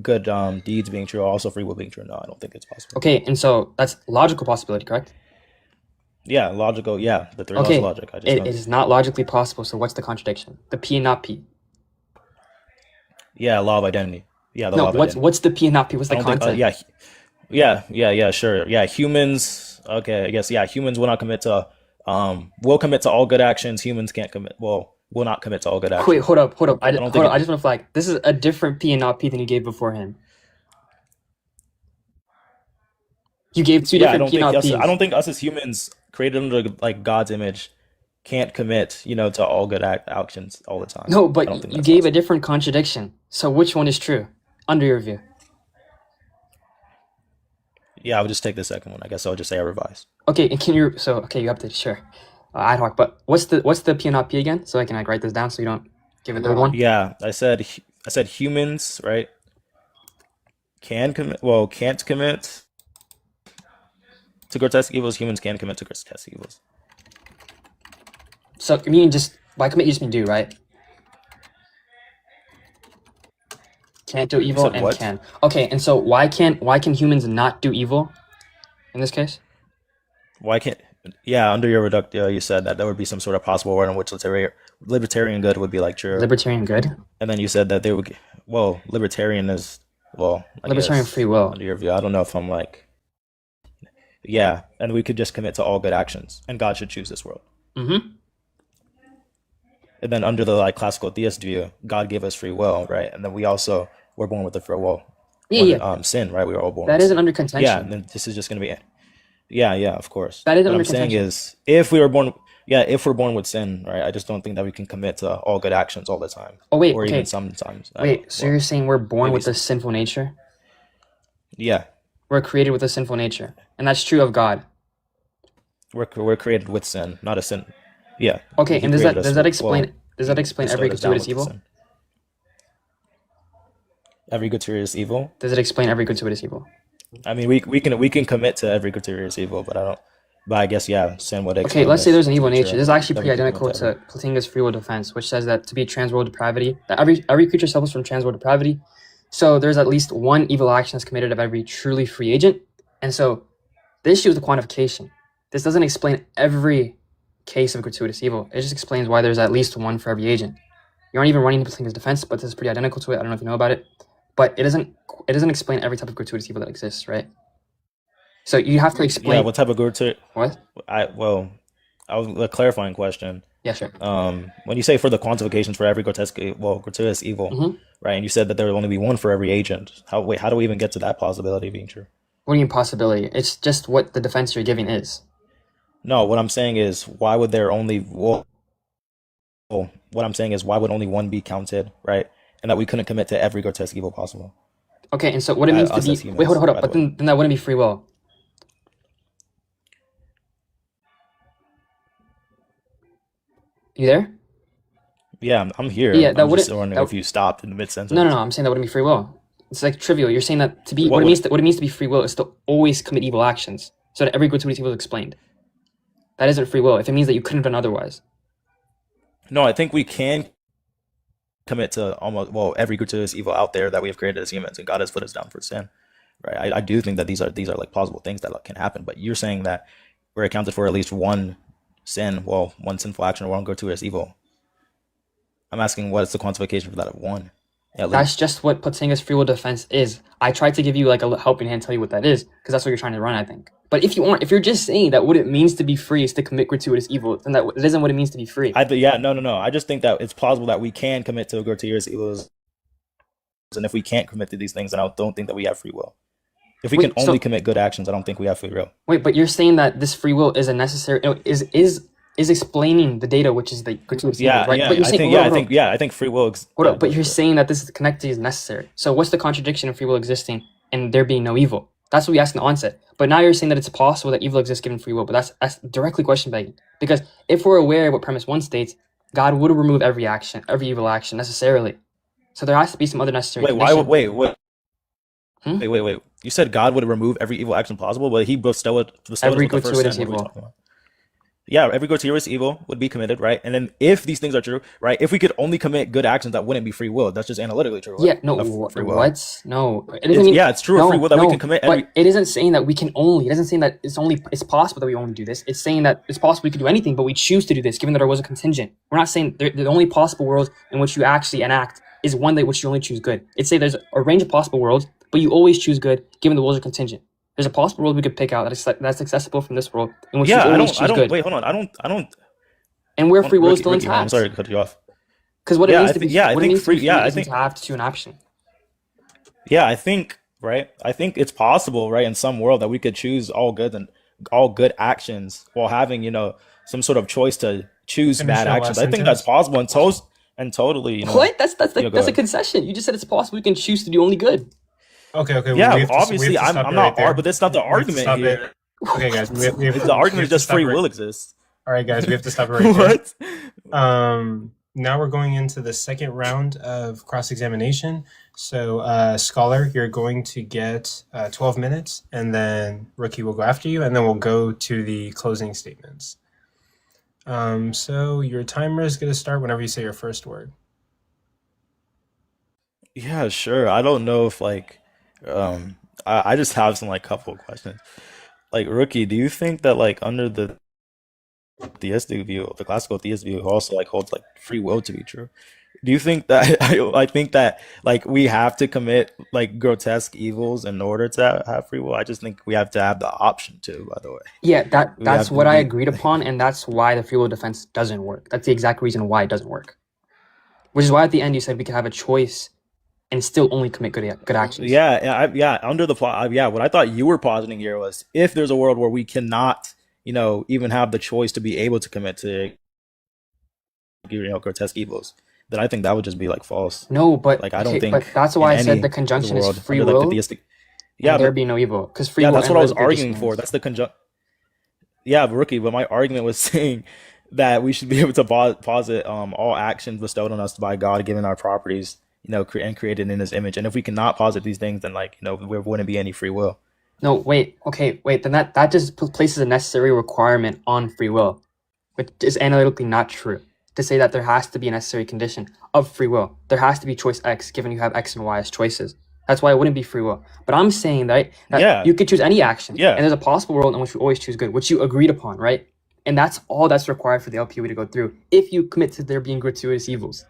good deeds being true, also free will being true. No, I don't think it's possible. Okay, and so that's logical possibility, correct? Yeah, logical. Yeah, the three laws of Okay, logic. I just it don't. is not logically possible. So what's the contradiction? The P and not P. Yeah, law of identity. Yeah, the No, law of identity. what's the P and not P? What's I the don't think. content? Yeah. Sure. Yeah, humans. Okay, I guess. Yeah, humans will not commit to. Will commit to all good actions. Humans can't commit. Well, will not commit to all good Wait, actions. hold up, hold up. I don't Hold think up. I it. just want to flag. This is a different P and not P than you gave beforehand. You gave two Yeah, I different don't P and think not us. I Ps. don't think us as humans created under like God's image can't commit, to all good actions all the time. No, I don't but think you that's gave a possible. different contradiction. So which one is true, under your view? Yeah, I would just take the second one. I guess I'll just say I revise. Okay, and can you? So okay, you have to sure. Ad hoc. But what's the P and not P again? So I can like write this down so you don't give a third one. Yeah, I said humans, right? Can't commit to grotesque evils. Humans can commit to grotesque evils. So I mean, just by commit, you just mean do, right? Can't do You evil said and what? can. Okay, and so why can humans not do evil in this case? Why can't? Yeah, under your reduct, you said that there would be some sort of possible world in which libertarian good would be like true, Libertarian good, and then you said that they would. Well, libertarian is I libertarian free guess will. under your view. I don't know if I'm like yeah, and we could just commit to all good actions, and God should choose this world. Mm-hmm. And then under the like classical theist view, God gave us free will, right? And then we also were born with the free will, Yeah, born yeah. with sin, right? We were all born That with isn't sin. under Yeah, and contention. then this is just gonna be yeah, of course. That isn't What under I'm saying contention. is, if we were born, yeah, if we're born with sin, right? I just don't think that we can commit to all good actions all the time, Oh wait, or even okay. sometimes. I don't. Wait, so you're Well, saying we're born maybe with some. this sinful nature? Yeah, We're created with a sinful nature. And that's true of God. we're created with sin, not a sin. Yeah, Okay, He and does created that us does that with. explain Well, does that He explain every bestowed us down gratuitous with the evil? sin. Every gratuitous evil. Does it explain every gratuitous evil? I mean, we can commit to every gratuitous evil, but I don't. But I guess yeah, sin would Okay, explain let's say this there's an to evil be nature. true. This is actually That pretty we could commit identical to every. to Platinga's free will defense, which says that to be transworld depravity, that every creature suffers from transworld depravity. So there's at least one evil action that's committed of every truly free agent. And so the issue is the quantification. This doesn't explain every case of gratuitous evil. It just explains why there's at least one for every agent. You aren't even running Platinga's defense, but this is pretty identical to it. I don't know if you know about it, but it doesn't explain every type of gratuitous evil that exists, right? So you have to Yeah, explain what type of gratuitous? what? I was a clarifying question. Yeah, sure. When you say for the quantifications for every gratuitous evil, Mm-hmm. right? And you said that there would only be one for every agent. How do we even get to that possibility being true? What do you mean possibility? It's just what the defense you're giving is. No, what I'm saying is why would there only what I'm saying is why would only one be counted, right? And that we couldn't commit to every grotesque evil possible. Okay, and so what it means to Us be as wait, hold humans, up, hold up. by the But way. then that wouldn't be free will. You there? Yeah, I'm here. Yeah, that I'm just wouldn't. wondering That, if you stopped in the mid no, no, sentence. no. I'm saying that wouldn't be free will. It's like trivial. You're saying that to be What would? what it means to be free will is to always commit evil actions, so that every gratuitous evil is explained. That isn't free will. If it means that you couldn't have done otherwise. No, I think we can commit to almost every gratuitous evil out there that we have created as humans, and God has put us down for sin, right? I do think that these are like plausible things that like, can happen. But you're saying that we're accounted for at least one sin, one sinful action or one gratuitous evil. I'm asking what is the quantification for that of one, at That's least. just what Platinga's free will defense is. I tried to give you like a helping hand, tell you what that is, because that's what you're trying to run, I think. But if you're just saying that what it means to be free is to commit gratuitous evil, then that isn't what it means to be free. Yeah, no. I just think that it's plausible that we can commit to gratuitous evils, and if we can't commit to these things, then I don't think that we have free will. If we can Wait, only so commit good actions, I don't think we have free will. wait, but you're saying that this free will is a necessary is explaining the data, which is the gratuitous evil, right? But you're saying I think free will. hold up, but Goes you're for it. saying that this connectivity is necessary. So what's the contradiction of free will existing and there being no evil? That's what we asked in the onset. But now you're saying that it's possible that evil exists given free will, but that's directly question begging. Because if we're aware of what premise one states, God would remove every action, every evil action necessarily. So there has to be some other necessary Wait, why? condition. Wait, what? Hmm? Wait. You said God would remove every evil action possible, but He bestowed us Every with the first gratuitous sin. What are we evil. talking about? Yeah, every gratuitous evil would be committed, right? And then if these things are true, right? If we could only commit good actions, that wouldn't be free will. That's just analytically true, right? Yeah, no, Of free will. what? No, it doesn't mean Yeah, it's true of free no, will that we can no. commit every. But it isn't saying that we can only. It doesn't say that it's possible that we only do this. It's saying that it's possible we could do anything, but we choose to do this, given that there was a contingent. We're not saying the only possible world in which you actually enact is one that which you only choose good. It's say there's a range of possible worlds, but you always choose good, given the worlds are contingent. There's a possible world we could pick out that's accessible from this world, in which you Yeah, always choose good, wait, hold on. I don't. and where free will is still Ricky, hold on, I'm intact. sorry to cut you off. Because what it means to be, I what it think means to be free. free Yeah, I isn't think to have to choose an action. Yeah, I think right. I think it's possible, right, in some world that we could choose all good actions while having, some sort of choice to choose Finish bad that actions. last I think that's sentence. possible and totally, What? That's go that's a ahead. concession. You just said it's possible we can choose to do only good. Okay, we Yeah, have to obviously stop I'm it right not there. but that's not the We have to argument stop it. here. Okay, guys, The we argument have is to just stop free it. will exists. All right, guys, we have to stop it right there. What? Now we're going into the second round of cross-examination. So, Scholar, you're going to get 12 minutes, and then Rookie will go after you, and then we'll go to the closing statements. So your timer is going to start whenever you say your first word. Yeah, sure. I don't know if I just have some couple of questions. Like Rookie, do you think that under the theistic view, the classical theist view also holds free will to be true? Do you think that I think that we have to commit grotesque evils in order to have free will? I just think we have to have the option to, by the way. Yeah, We that's have to what I be agreed upon, and that's why the free will defense doesn't work. That's the exact reason why it doesn't work. Which is why at the end you said we could have a choice and still only commit good actions. yeah, under the plot. Yeah, what I thought you were positing here was if there's a world where we cannot, even have the choice to be able to commit to, grotesque evils, then I think that would just be false. No, but I don't okay, but think that's in why I said any the other conjunction is world free under the will theistic. and Yeah, there but be no evil. Because free yeah, will that's and what I was reservation arguing for. means. That's the Yeah, but Rookie, but my argument was saying that we should be able to posit all actions bestowed on us by God, given our properties, and created in His image. And if we cannot posit these things, then there wouldn't be any free will. No, wait, okay, wait, then that just places a necessary requirement on free will, which is analytically not true. To say that there has to be a necessary condition of free will. There has to be choice X, given you have X and Y as choices. That's why it wouldn't be free will. But I'm saying that Yeah, you could choose any action, yeah. and there's a possible world in which we always choose good, which you agreed upon, right? And that's all that's required for the LPOE to go through, if you commit to there being gratuitous evils.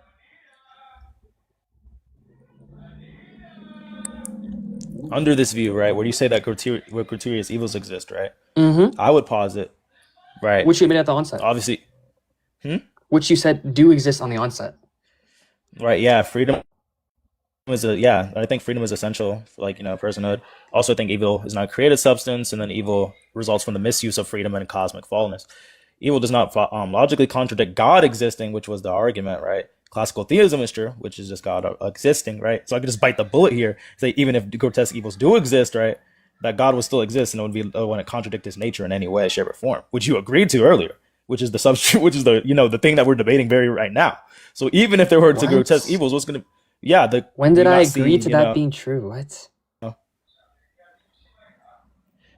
Under this view, right, where you say that gratuitous evils exist, right? Mm-hmm. I would posit, right, Which you admitted at the onset. obviously, Which you said do exist on the onset. right, yeah, I think freedom is essential for personhood. Also, I think evil is not a created substance, and then evil results from the misuse of freedom and cosmic fallenness. Evil does not logically contradict God existing, which was the argument, right? Classical theism is true, which is just God existing, right? So I could just bite the bullet here, say even if grotesque evils do exist, right, that God would still exist, and it wouldn't contradict His nature in any way, shape, or form, which you agreed to earlier, which is the substitute, which is the thing that we're debating right now. So even if there were to grotesque evils, what's gonna when did I agree see, to that being true? What?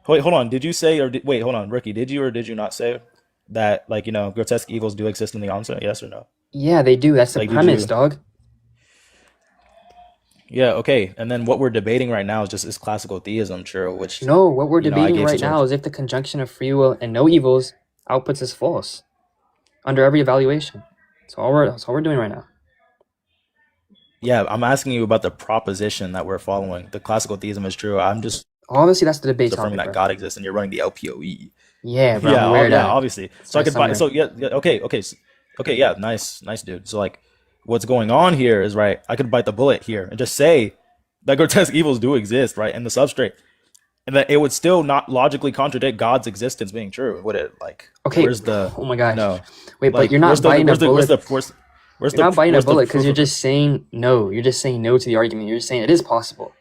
Wait, hold on. Did you say wait, hold on, Ricky? Did you or did you not say that grotesque evils do exist in the onset? Yes or no? Yeah, they do. That's the Did premise, you? dog. Yeah, okay. And then what we're debating right now is classical theism true, which No, what we're I debating gave right such now is if the conjunction of free will and no evils outputs is false under every evaluation. That's all we're doing right now. Yeah, I'm asking you about the proposition that we're following. The classical theism is true. I'm just Obviously, that's the debate affirming topic, that bro. God exists, and you're running the LPOE. Yeah, bro, I'm Yeah, aware of that. obviously. That's So my I could buy. summary. So yeah, okay, yeah, nice, dude. So what's going on here is right. I could bite the bullet here and just say that grotesque evils do exist, right, in the substrate, and that it would still not logically contradict God's existence being true, would it? Okay, Where's the oh my gosh. no? Wait, but you're not biting a bullet. Where's You're not biting a where's the bullet because proof you're of it? just saying no. You're just saying no to the argument. You're just saying it is possible.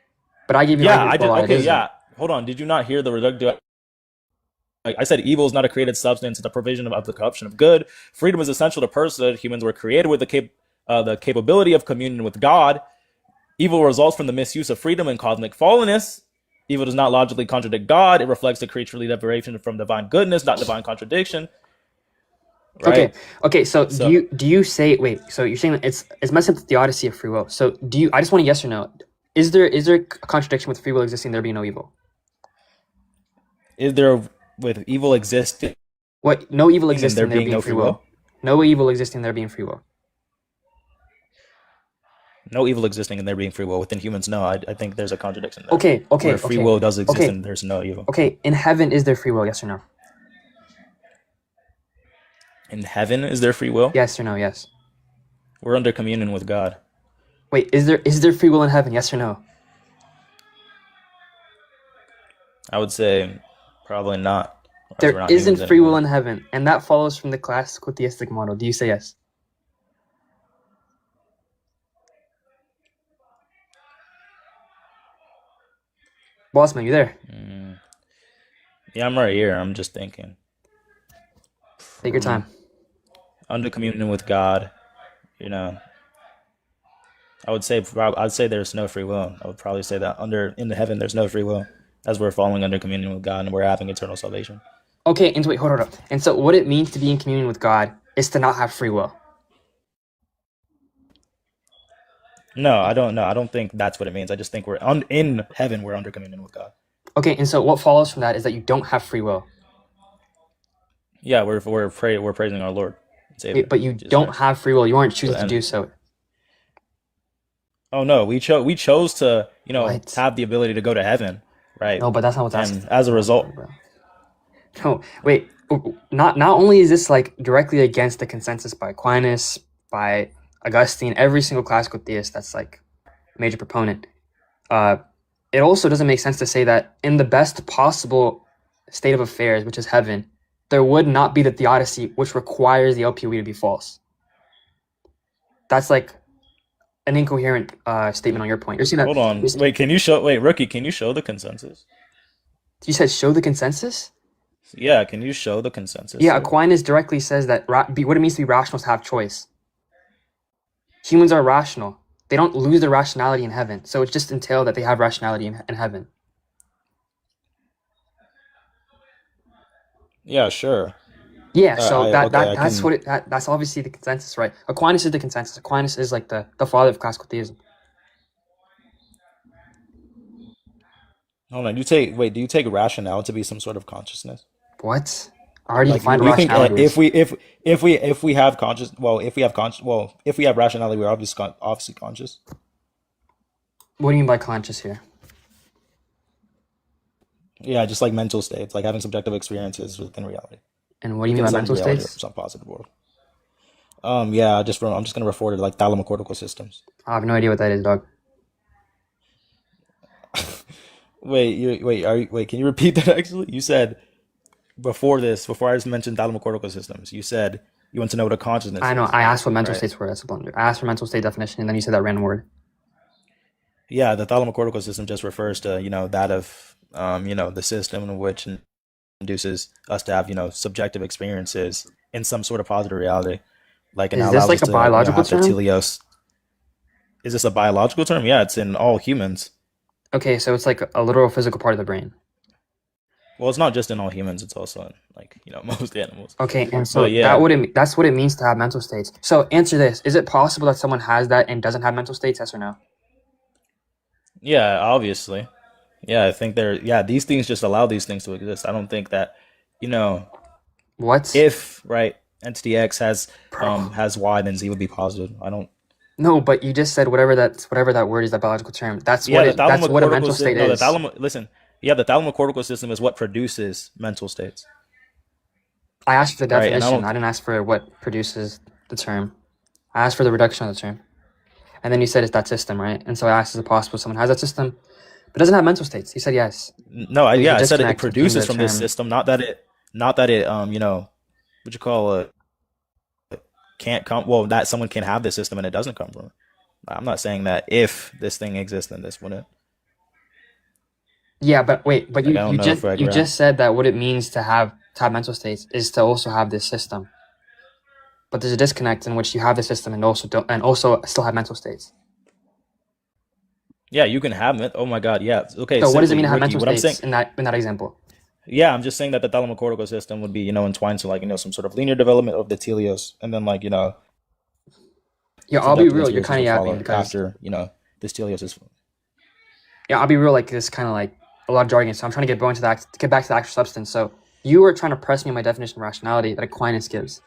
But I gave you Yeah, arguments I for just why it okay. isn't. Yeah, hold on. Did you not hear the reductive? I said, evil is not a created substance; it's a provision of the corruption of good. Freedom is essential to personhood. Humans were created with the capability of communion with God. Evil results from the misuse of freedom and cosmic fallenness. Evil does not logically contradict God. It reflects the creaturely liberation from divine goodness, not divine contradiction. Okay. Right? Okay. So So do you say so you're saying that it's messing up the theodicy of free will. So do you? I just want a yes or no. Is there a contradiction with free will existing, there being no evil? is there, with evil existing What? No evil and there existing, there being being no free free will? will. No evil existing, there being free will. No evil existing and there being free will. Within humans, no. I think there's a contradiction there. Okay. Okay. Where free Okay. will does exist Okay. and there's no evil. Okay. In heaven, is there free will? Yes or no? In heaven, is there free will? Yes or no? Yes. We're under communion with God. Wait. Is there free will in heaven? Yes or no? I would say probably not. Or else There we're not isn't humans free will anymore. in heaven, and that follows from the classical theistic model. Do you say yes? Bossman, you there? Yeah, I'm right here. I'm just thinking. Take your time. Under communion with God, you know, I'd say there's no free will. I would probably say that in the heaven there's no free will, as we're falling under communion with God and we're having eternal salvation. Okay, and wait, hold up. And so what it means to be in communion with God is to not have free will. No, I don't know. I don't think that's what it means. I just think in heaven we're under communion with God. Okay, and so what follows from that is that you don't have free will. Yeah, we're praising our Lord and Savior, But you Jesus don't Christ. have free will. You aren't choosing to And- do so. Oh no, we chose to What? have the ability to go to heaven, right? No, but that's not what's asked. And as a result, No, wait. Not only is this like directly against the consensus by Aquinas, by Augustine, every single classical theist that's like a major proponent. It also doesn't make sense to say that in the best possible state of affairs, which is heaven, there would not be the theodicy which requires the LPOE to be false. That's like an incoherent statement on your point. You're saying that. hold on. Wait, Rookie, can you show the consensus? You said show the consensus. Yeah, can you show the consensus? Yeah, sir? Aquinas directly says that what it means to be rational is to have choice. Humans are rational. They don't lose their rationality in heaven. So it's just entailed that they have rationality in heaven. Yeah, sure. Yeah, so I that's obviously the consensus, right? Aquinas is the consensus. Aquinas is like the father of classical theism. Hold on. Do you take rationale to be some sort of consciousned? What? I already Like, defined do you think rationality. if we have conscious, if we have rationality, we're obviously conscious. What do you mean by conscious here? Yeah, just like mental states, like having subjective experiences within reality. And what do you mean by Some mental reality states? or some positive world. Yeah, I'm just gonna refer to like thalamocortical systems. I have no idea what that is, dog. Wait, can you repeat that actually? You said before I just mentioned thalamocortical systems, you said you want to know what a consciousness I know. is. I asked what mental Right. states were. That's a blunder. I asked for mental state definition, and then you said that random word. Yeah, the thalamocortical system just refers to, that of, the system in which induces us to have, subjective experiences in some sort of positive reality. Like, it Is allows this us like a to, biological have the term? teleos. Is this a biological term? Yeah, it's in all humans. Okay, so it's like a literal physical part of the brain. Well, it's not just in all humans, it's also in, like, most animals. Okay, and so But yeah. that's what it means to have mental states. So answer this: is it possible that someone has that and doesn't have mental states? Yes or no? Yeah, obviously. Yeah, I think these things just allow these things to exist. I don't think that, What? if, right, entity X has Bro. has Y, then Z would be positive. I don't. No, but you just said whatever that word is, that biological term. That's Yeah, that's what a mental state is. The thalamocortical system is what produces mental states. I asked for the Right, and definition. I didn't ask for what produces the term. I asked for the reduction of the term. And then you said it's that system, right? And so I asked, is it possible someone has that system but doesn't have mental states? You said yes. No, There's a I said it disconnect between produces the from this term. system, not that it what you call it, can't come. Well, that someone can have this system and it doesn't come from it. I'm not saying that if this thing exists, then this wouldn't. Yeah, but wait, but Like, I don't you know just if I you agree. just said that what it means to have mental states is to also have this system. But there's a disconnect in which you have the system and also still have mental states. Yeah, you can have it. Oh my God, yeah. Okay, So what does it simply, mean to have Ricky. mental What I'm saying, states in that example? yeah, I'm just saying that the thalamocortical system would be, entwined to like, some sort of linear development of the teleos, and then like, Yeah, I'll be conjunctive real. You're experiences kind of would yapping follow because after, this teleos is. yeah, I'll be real. Like this kind of like a lot of jargon. So I'm trying to get back to the actual substance. So you were trying to press me on my definition of rationality that Aquinas gives,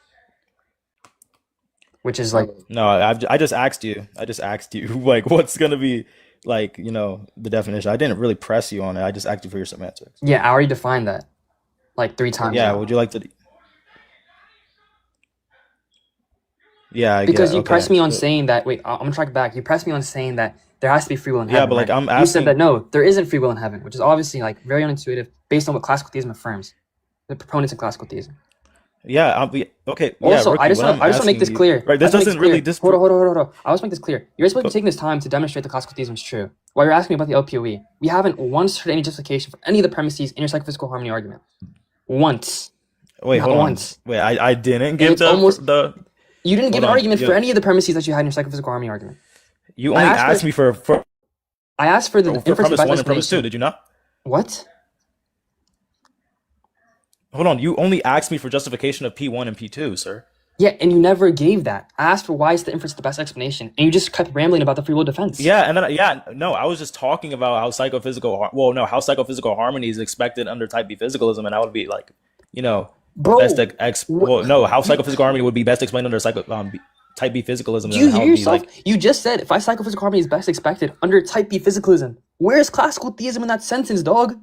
which is like No, I just asked you. I just asked you like what's gonna be like, the definition. I didn't really press you on it. I just asked you for your semantics. yeah, I already defined that like 3 times Yeah, now. would you like to? Yeah, I get. Because you Okay. pressed me on saying that. Wait, I'm gonna track back. You pressed me on saying that there has to be free will in Yeah, heaven, but like right? I'm You said that asking. no, there isn't free will in heaven, which is obviously like very unintuitive based on what classical theism affirms. The proponents of classical theism. Yeah, okay. Yeah, Also, Rookie. What I'm I just want to make asking this you, clear. right? I This just want to make this doesn't really clear. Hold on, disprove. hold on, hold on, hold on. I was make this clear. You're supposed to be taking this time to demonstrate that classical theism is true. While you're asking me about the LPOE, we haven't once heard any justification for any of the premises in your psychophysical harmony argument. Once, Wait, not hold on. once. Wait, I didn't And give it's almost the. you didn't give Hold an on. argument for any of the premises that you had in your psychophysical harmony argument. You I only asked asked for me for I asked for the inference of premise best one and premise two. explanation. Did you not? What? Hold on. You only asked me for justification of P1 and P2, sir. Yeah, and you never gave that. I asked for why is the inference the best explanation, and you just kept rambling about the free will defense. Yeah, and then no, I was just talking about how how psychophysical harmony is expected under type B physicalism, and I would be like, you know, best Bro, well, no, how you, psychophysical harmony would be best explained under type B physicalism, do and you how hear it would be yourself? like, You just said if psychophysical harmony is best expected under type B physicalism. Where's classical theism in that sentence, dog?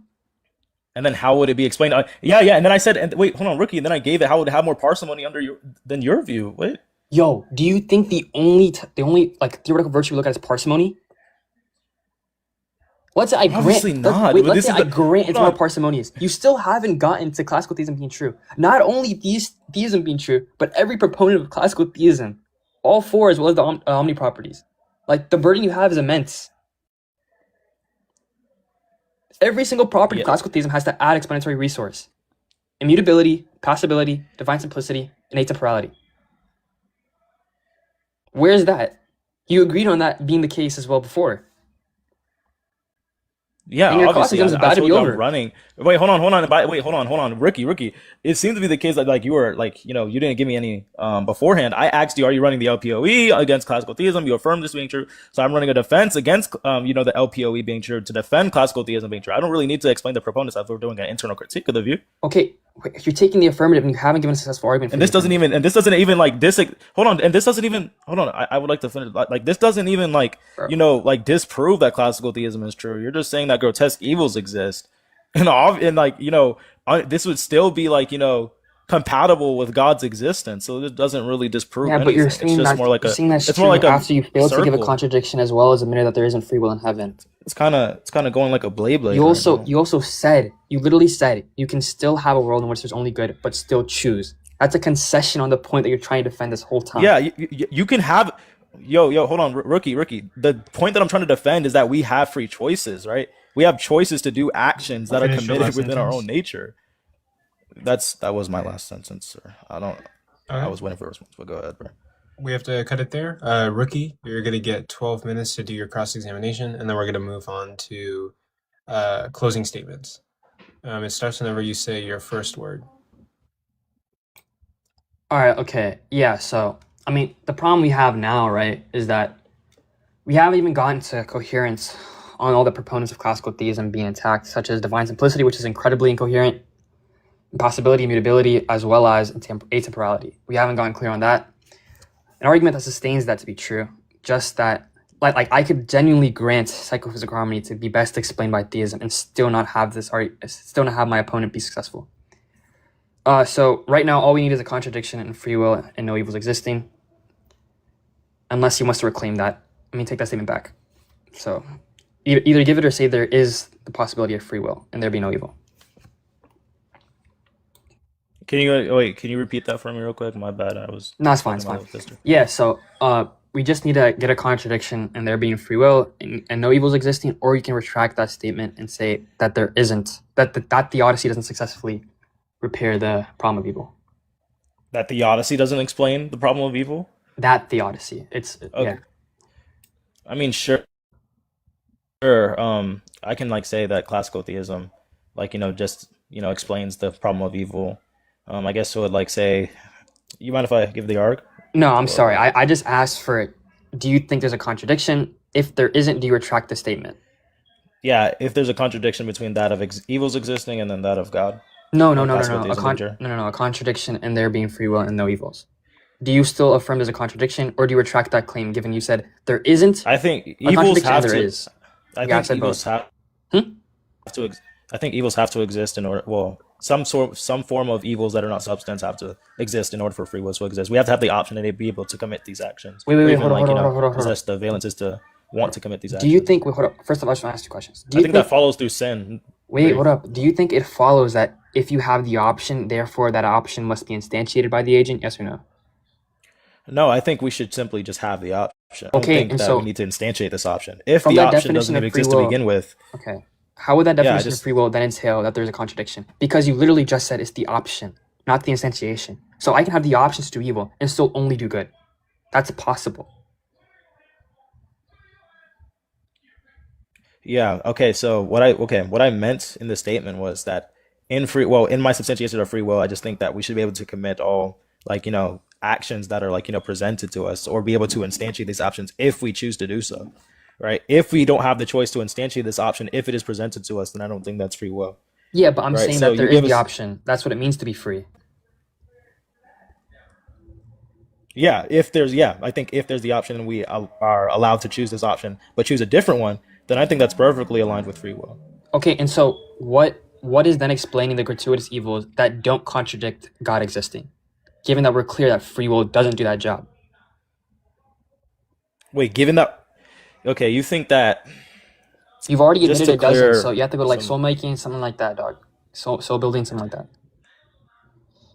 and then how would it be explained? And then I said, and wait, hold on, Rookie, and then I gave it how it would have more parsimony under than your view. What? Yo, do you think the only like theoretical virtue we look at is parsimony? Let's say I Obviously grant. Let's, not. wait, But let's this say is I the grant hold it's more on. parsimonious. You still haven't gotten to classical theism being true. Not only theism being true, but every proponent of classical theism, all four as well as the omni properties. Like the burden you have is immense. Every single property of Yeah, classical theism has to add explanatory resource: immutability, passability, divine simplicity, and atemporality. Where's that? You agreed on that being the case as well before, yeah, and your class obviously. exam is I about to be told you I'm over. running. Wait, hold on, hold on. Wait, hold on, Rookie. It seemed to be the case that like you were like, you didn't give me any beforehand. I asked you, are you running the LPOE against classical theism? You affirmed this being true. So I'm running a defense against the LPOE being true to defend classical theism being true. I don't really need to explain the proponents if we're doing an internal critique of the view. Okay, if you're taking the affirmative and you haven't given a successful argument for And the this doesn't affirmative. even and this doesn't even like this hold on and this doesn't even hold on I would like to finish like this doesn't even like Bro. like disprove that classical theism is true. You're just saying that grotesque evils exist and like this would still be like compatible with God's existence, so it doesn't really disprove Yeah, but you're anything. It's saying just that more like you're saying that's it's more true like a after you failed to give a circle. contradiction as well as admit that there isn't free will in heaven. It's kind of going like a blade right You now. also said you literally said you can still have a world in which there's only good, but still choose. That's a concession on the point that you're trying to defend this whole time. Yeah, you can have hold on, rookie. The point that I'm trying to defend is that we have free choices, right? We have choices to do actions that are Finish your committed last within our sentence. own nature. That was my last sentence, sir. All I right. was waiting for a response, but go ahead, bro. We have to cut it there. Rookie, you're going to get 12 minutes to do your cross-examination, and then we're going to move on to closing statements. It starts whenever you say your first word. All right, okay. Yeah, so, I mean, the problem we have now, right, is that we haven't even gotten to coherence on all the proponents of classical theism being attacked, such as divine simplicity, which is incredibly incoherent, impossibility, immutability, as well as atemporality. We haven't gotten clear on that. An argument that sustains that to be true, just that, like I could genuinely grant psychophysical harmony to be best explained by theism and still not have my opponent be successful. So right now, all we need is a contradiction and free will and no evils existing. Unless he wants to reclaim that. I mean, take that statement back. So either give it or say there is the possibility of free will and there be no evil. Can you repeat that for me real quick? My bad. I was No, it's fine. talking It's my fine. little sister. Yeah. So we just need to get a contradiction and there being free will and no evils existing, or you can retract that statement and say that there isn't that the Odyssey doesn't successfully repair the problem of evil. That the Odyssey doesn't explain the problem of evil. That the Odyssey. It's Okay. yeah. I mean, sure. Sure. I can like say that classical theism, like just explains the problem of evil. I guess I would like say, you mind if I give the arg, No, I'm or sorry. I just asked for, do you think there's a contradiction? If there isn't, do you retract the statement? yeah, if there's a contradiction between that of evils existing and then that of God, No, no, no, no, classical no. theism literature. No, no, no. A contradiction and there being free will and no evils. Do you still affirm there's a contradiction, or do you retract that claim, given you said there isn't I think a evils contradiction and have there to. is? I Yeah, I think said evils both. have Hmm? to. I think evils have to exist in order. Well, some form of evils that are not substance have to exist in order for free will to exist. We have to have the option to be able to commit these actions, Wait, wait, or wait. even Hold on, like hold on, hold on, hold on, hold on. possess the valences to want to commit these Do you actions. think? Wait, hold up. First of all, I just want to ask you questions. Do I you think that think? follows through sin. Wait, Very hold up. Do you think it follows that if you have the option, therefore that option must be instantiated by the agent? Yes or no? No, I think we should simply just have the option. I don't Okay, think and that we so need to instantiate this option. If from the that option definition doesn't even of free exist to will, begin with, okay, how would that yeah, I definition of just free will then entail that there's a contradiction? Because you literally just said it's the option, not the instantiation. So I can have the options to do evil and still only do good. That's possible. yeah, okay. So what I meant in the statement was that in my substantiation of free will, I just think that we should be able to commit all like actions that are like presented to us, or be able to instantiate these options if we choose to do so, right? If we don't have the choice to instantiate this option, if it is presented to us, then I don't think that's free will, Yeah, but I'm right? saying So that there you is give the us, option. That's what it means to be free. yeah, I think if there's the option and we are allowed to choose this option, but choose a different one, then I think that's perfectly aligned with free will. Okay, and so what is then explaining the gratuitous evils that don't contradict God existing? Given that we're clear that free will doesn't do that job. Wait, given that, okay, you think that You've already just admitted to it doesn't, so clear you have to go to like some soul making, something like that, dog. Soul building, something like that.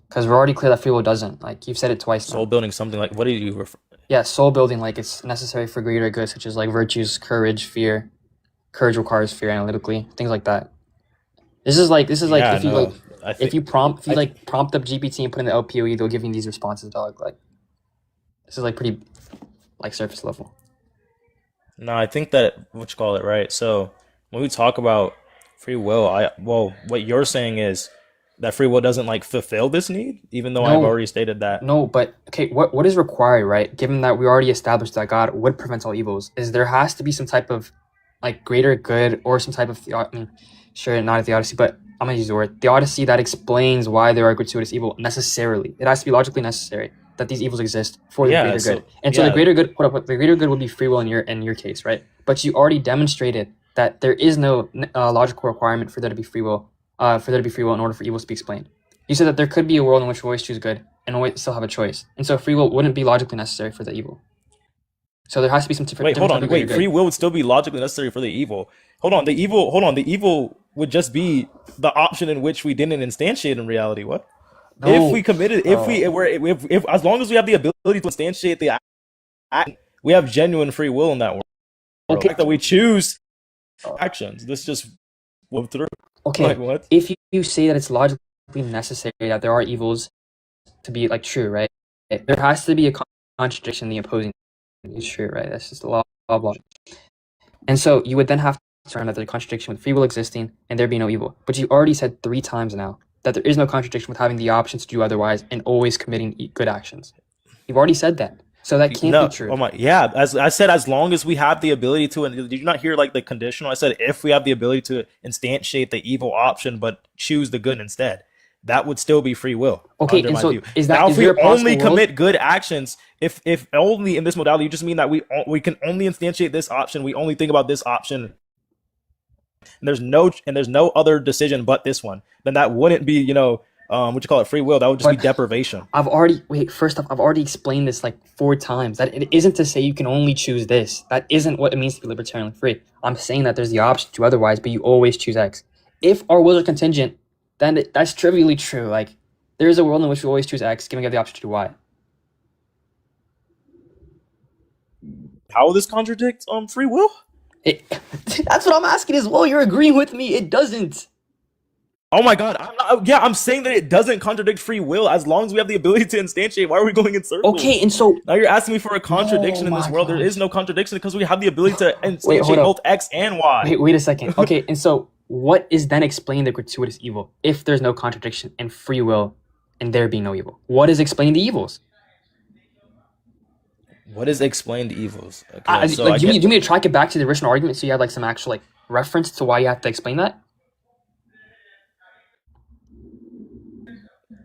Because we're already clear that free will doesn't. Like you've said it twice soul now. building, something like, what do you refer? Yeah, soul building, like it's necessary for greater good, such as like virtues, courage, fear. Courage requires fear analytically, things like that. This is like Yeah, if you like no, I think if you I th- like prompt up GPT and put in the LPOE, they'll give you these responses, dog. Like this is like pretty like surface level. no, I think that what you call it, right? So when we talk about free will, what you're saying is that free will doesn't like fulfill this need, even though I've No, already stated that. no, but okay, what is required, right? Given that we already established that God would prevent all evils, is there has to be some type of like greater good or some type of I mean, sure, not a theodicy, but I'm gonna use the word theodicy that explains why there are gratuitous evil necessarily. It has to be logically necessary that these evils exist for the Yeah, greater good. so And so the yeah, greater good, hold up, the greater good would be free will in your case, right? But you already demonstrated that there is no logical requirement for there to be free will, for there to be free will in order for evils to be explained. You said that there could be a world in which we always choose good and always still have a choice, and so free will wouldn't be logically necessary for the evil. So there has to be some wait, different hold type on, of greater wait, free good. will would still be logically necessary for the evil. Hold on, the evil would just be the option in which we didn't instantiate in reality. What? If we No, committed, if we bro. were, if as long as we have the ability to instantiate the act, we have genuine free will in that world. The Okay, fact that we choose actions, this just went through. Like okay. what? If you say that it's logically necessary that there are evils to be like true, right? There has to be a contradiction in the opposing is true, right? That's just the law of logic. And so you would then have to turn that there's a contradiction with free will existing and there be no evil. But you already said 3 times now that there is no contradiction with having the option to do otherwise and always committing good actions. You've already said that. So that can't be No, true. oh my, yeah. As I said, as long as we have the ability to, and did you not hear like the conditional? I said if we have the ability to instantiate the evil option, but choose the good instead, that would still be free will Okay, under and my so view. Now, if is we there a only possible world? commit good actions, if only in this modality, you just mean that we can only instantiate this option. We only think about this option, and there's no other decision but this one. Then that wouldn't be what you call it, free will. That would just be But deprivation. I've already wait. First off, I've already explained this like 4 times. That it isn't to say you can only choose this. That isn't what it means to be libertarianly free. I'm saying that there's the option to otherwise, but you always choose X. If our wills are contingent, then that's trivially true. Like there is a world in which we always choose X, giving us the option to do Y. How will this contradict free will? It, that's what I'm asking as well. You're agreeing with me. It doesn't. Oh my God! I'm saying that it doesn't contradict free will as long as we have the ability to instantiate. Why are we going in circles? Okay, and so Now you're asking me for a contradiction in this my world. There is gosh. no contradiction because we have the ability to Wait, hold instantiate up. both X and Y. Wait a second. Okay, and so what is then explaining the gratuitous evil if there's no contradiction in free will and there being no evil? What is explaining the evils? What is explained evils? Okay, so like, do you need me to track it back to the original argument so you have like some actual like reference to why you have to explain that?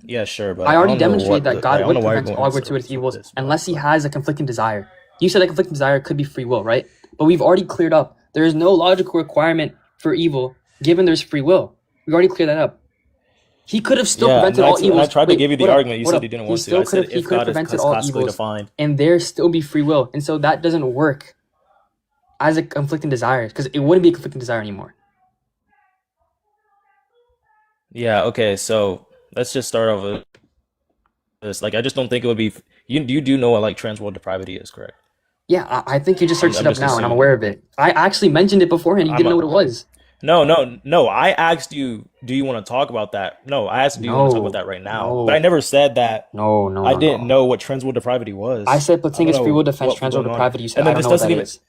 Yeah, sure, but I already don't know demonstrated that God I don't would know why you're prevent going all in gratuitous circles with evils this, but unless he has a conflicting desire. You said that conflicting desire could be free will, right? But we've already cleared up. There is no logical requirement for evil given there's free will. We already cleared that up. He could have still prevented all evils. and I tried to give you the hold up, argument. You hold said up. you didn't He want to. still I could said have. He if could have God is prevented all classically evils, defined. and there still be free will. And so that doesn't work as a conflicting desire because it wouldn't be a conflicting desire anymore. Yeah, okay, so let's just start off with this. Like, I just don't think it would be. You do know what like transworld depravity is, correct? Yeah, I think you just searched it I'm up just now, and I'm assuming. aware of it. I actually mentioned it beforehand. You I'm didn't know a, what it was. no. I asked you, do you want to talk about that? No, I asked, do you want to talk about No, that right now? But I no, never said that. no, no, I no, didn't no. know what transworld depravity I was. said I don't Platinga's free will know defense what was transworld going on. depravity. You said And I then don't this know what doesn't that even. is.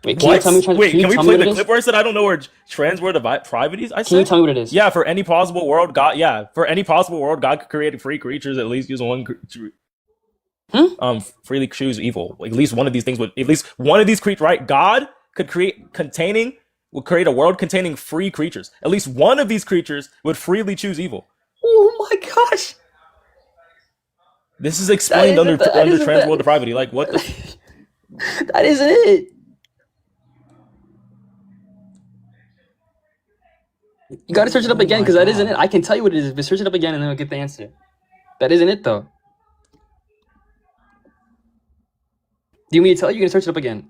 Wait, can you tell me? What? Wait, Can you can we tell me play what the it clip is? where I said I don't know where transworld depravity is? I Can you said, tell me what it is? yeah, for any possible world, God, yeah, for any possible world, God could create free creatures. At least use one, Hmm? freely choose evil. Like, at least one of these things would, at least one of these creatures, right? God could would create a world containing free creatures. At least one of these creatures would freely choose evil. Oh my gosh! This is That explained isn't the, that under isn't transworld the, depravity. Like, what the? that isn't it. You gotta search it up Oh again my because that isn't it. God. I can tell you what it is, but search it up again and then we'll get the answer. That isn't it though. Do you want me to tell you? You're gonna search it up again.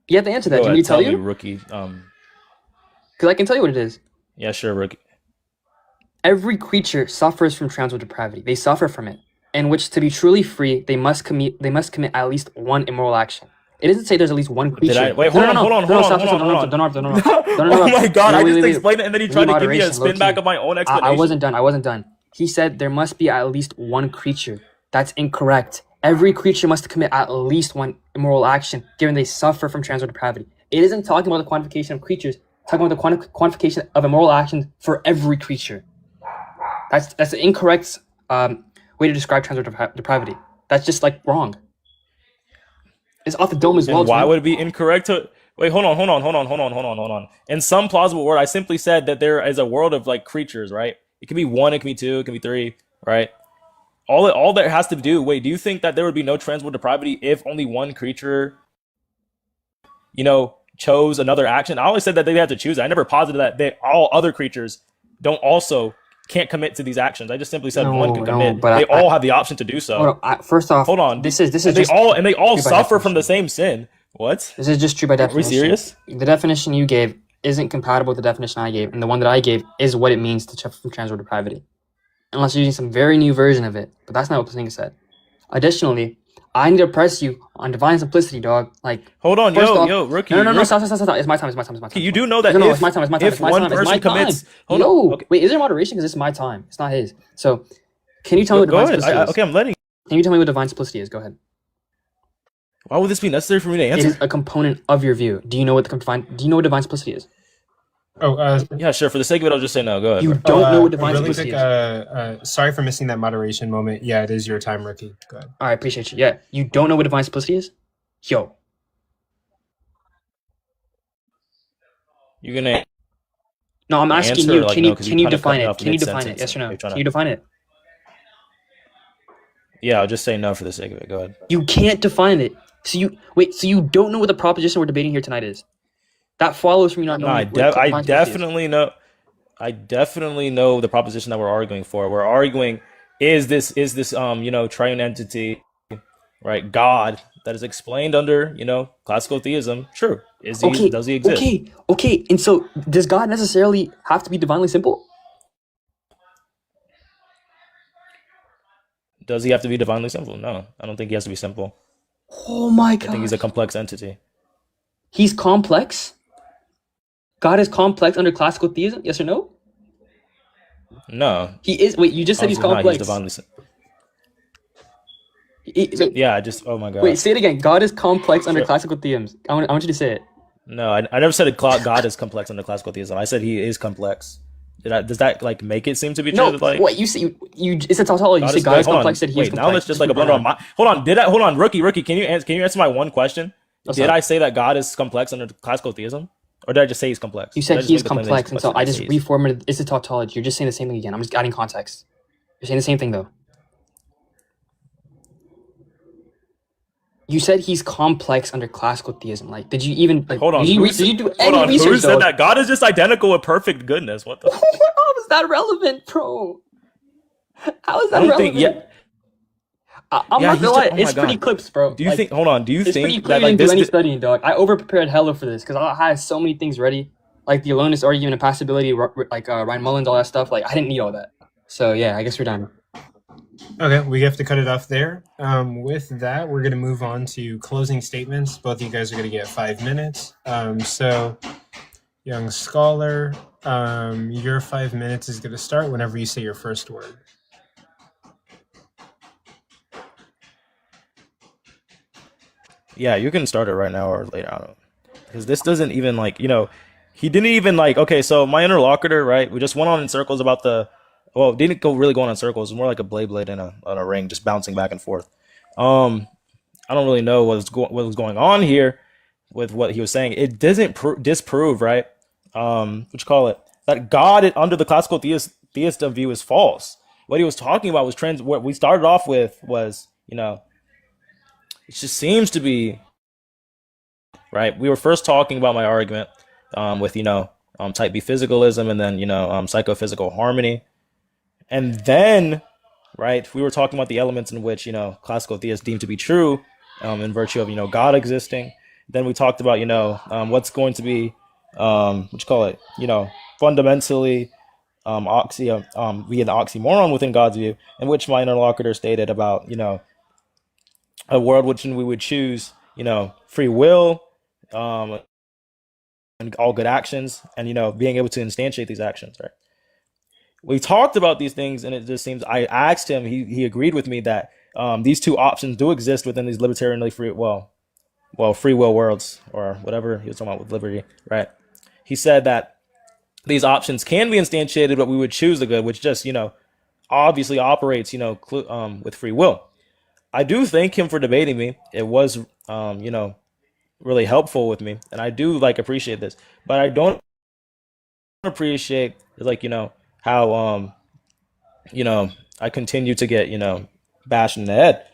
You have to answer that. Go Do you want ahead, me to tell tell me, you? rookie. Because I can tell you what it is. Yeah, sure, rookie. Every creature suffers from transworld depravity. They suffer from it, in which to be truly free, they must commit at least one immoral action. It doesn't say there's at least one Did I creature. wait? No, Hold no, on, no, hold on, no, hold no, on, stop, hold stop, on, don't hold interrupt, on. don't interrupt, don't interrupt, don't Oh interrupt. my God! I just Wait. explained it, and then he We tried need to give me a moderation, spin back low-key. of my own I explanation. wasn't done. I wasn't done. He said there must be at least one creature. That's incorrect. Every creature must commit at least one immoral action, given they suffer from transworld depravity. It isn't talking about the quantification of creatures. It's talking about the quantification of immoral actions for every creature. That's an incorrect way to describe transworld depravity. That's just like wrong. It's off the dome as well, And why twin. would it be incorrect to wait? Hold on. In some plausible world, I simply said that there is a world of like creatures, right? It can be one, it can be two, it can be three, right? All that has to do. Wait, do you think that there would be no transworld depravity if only one creature, chose another action? I always said that they had to choose. I never posited that all other creatures can't commit to these actions. I just simply said one could No, commit. They but all have the option to do hold so. on. First off, Hold on. this is And they just all true by suffer from the definition. same sin. What? This is just true by Are we definition. serious? The definition you gave isn't compatible with the definition I gave, and the one that I gave is what it means to suffer from transworld depravity. Unless you're using some very new version of it, but that's not what Platinga said. Additionally, I need to press you on divine simplicity, dog. Like, Hold on, first off, rookie. no, stop. It's my time. You do know that No, it's my time. if one person commits, hold on. Yo, Okay, wait, is there moderation? Because it's my time. It's not his. So, can you tell me what go divine ahead. simplicity is? Okay, I'm letting. Can you tell me what divine simplicity is? Go ahead. Why would this be necessary for me to It answer? is a component of your view. Do you know what divine simplicity is? Oh, Yeah, sure. For the sake of it, I'll just say no. Go ahead. You Bro. don't know what divine really simplicity quick, is. sorry for missing that moderation moment. Yeah, it is your time, Rookie. Go ahead. All right, appreciate you. Yeah, you don't know what divine simplicity is? Yo, You're gonna no, I'm asking answer you. or like Can no? you Because can you you kind of cut define me it? off Can you mid define it? sentence. Yes or no? You're trying Can to. you define it? Yeah, I'll just say no for the sake of it. Go ahead. You can't define it. So you don't know what the proposition we're debating here tonight is. That follows from you not No, knowing what I divine simplicity is. definitely know. I definitely know the proposition that we're arguing for. We're arguing is this triune entity, right? God that is explained under classical theism. True. Okay, Does he exist? okay. And so, does God necessarily have to be divinely simple? Does he have to be divinely simple? No, I don't think he has to be simple. Oh my I think he's a gosh. complex entity. He's complex? God is complex under classical theism? Yes or no? No, He is. Wait, you just said he's obviously not. He's complex. divinely. Wait, Yeah, I just. Oh my wait, god. say it again. God is complex under Sure. classical theism. I want you to say it. No, I never said God is complex under classical theism. I said he is complex. Does that like make it seem to be true No, that like what you say? You it's a tautology. You God say is God wait, is hold complex. on. Said he is Wait, now complex. let's just Just like a move blunder on around. my hold on, hold on, Rookie, can you answer my one question? What's Did up? I say that God is complex under classical theism? Or did I just say he's complex? You Did I said just he is make the claim that he's complex, and complex? so Or did I I say just he's reformatted. It's a tautology. You're just saying the same thing again. I'm just adding context. You're saying the same thing though. You said he's complex under classical theism. Like, did you even like? hold on, Did you do hold any on, research who said though? that God is just identical with perfect goodness? What the How is that relevant, bro? How is I that don't think relevant? I'm yeah, not he's gonna just lie. oh my It's pretty god. clips, bro. Do you Like, think hold on, do you it's pretty think clear that you like didn't do this any studying, dog. I over prepared hella for this because I had so many things ready, like the aloneness argument, and passability, like Ryan Mullins, all that stuff. Like, I didn't need all that. So yeah, I guess we're done. Okay, we have to cut it off there. With that, we're going to move on to closing statements. Both of you guys are going to get 5 minutes. So, young scholar, your 5 minutes is going to start whenever you say your first word. Yeah, you can start it right now or later. I don't know. Because this doesn't even like he didn't even like okay. So my interlocutor, right? We just went on in circles about the well, it didn't go really going on circles. It was more like a blade in a ring, just bouncing back and forth. Um, I don't really know what was going on here with what he was saying. It doesn't disprove, right? What you call it? That God under the classical theist view is false. What he was talking about was trans. What we started off with was it just seems to be right? We were first talking about my argument with type B physicalism and then psychophysical harmony, and then right we were talking about the elements in which classical theists deem to be true in virtue of God existing. Then we talked about what's going to be what you call it fundamentally be an oxymoron within God's view, in which my interlocutor stated about a world which we would choose free will um, and all good actions and being able to instantiate these actions, right? We talked about these things and it just seems I asked him, he agreed with me that these two options do exist within these libertarianly free will worlds or whatever he was talking about with liberty, right? He said that these options can be instantiated but we would choose the good, which just obviously operates with free will. I do thank him for debating me. It was really helpful with me and I do appreciate this, but I don't appreciate how you know I continue to get bashed in the head.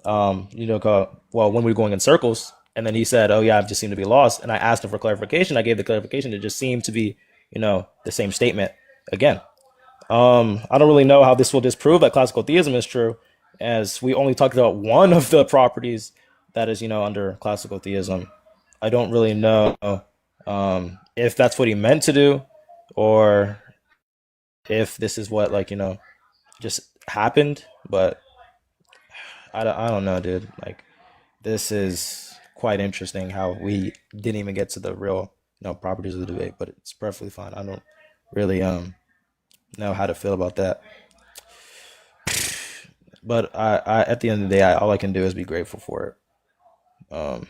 When we were going in circles, and then he said, "Oh yeah, I've just seemed to be lost." And I asked him for clarification. I gave the clarification. It just seemed to be the same statement again. I don't really know how this will disprove that classical theism is true, as we only talked about one of the properties that is under classical theism. I don't really know if that's what he meant to do, or if this is what just happened. But I don't know, dude. Like this is quite interesting how we didn't even get to the real properties of the debate, but it's perfectly fine. I don't really know how to feel about that. But I at the end of the day, all I can do is be grateful for it.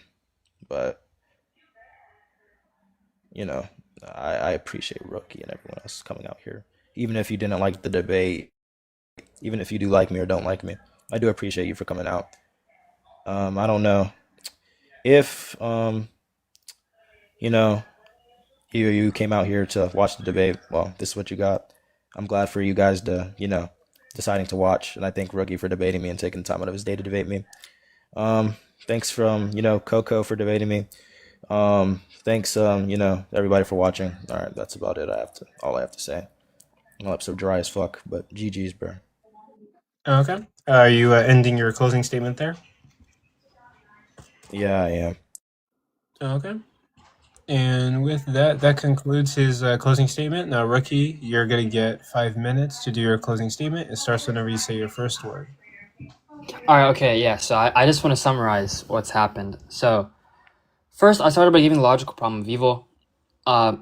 But you know, I appreciate Rookie and everyone else coming out here, even if you didn't like the debate, even if you do like me or don't like me. I do appreciate you for coming out. I don't know if you know you came out here to watch the debate. Well, this is what you got. I'm glad for you guys to deciding to watch, and I thank Rookie for debating me and taking time out of his day to debate me. Thanks from Coco for debating me. Thanks everybody for watching. All right, that's about it. All I have to say. My lips are dry as fuck, but GG's, bro. Okay. Are you ending your closing statement there? Yeah, I am. Okay. And with that, that concludes his closing statement. Now, Rookie, you're going to get 5 minutes to do your closing statement. It starts whenever you say your first word. All right. Okay. Yeah. So I just want to summarize what's happened. So first, I started by giving the logical problem of evil.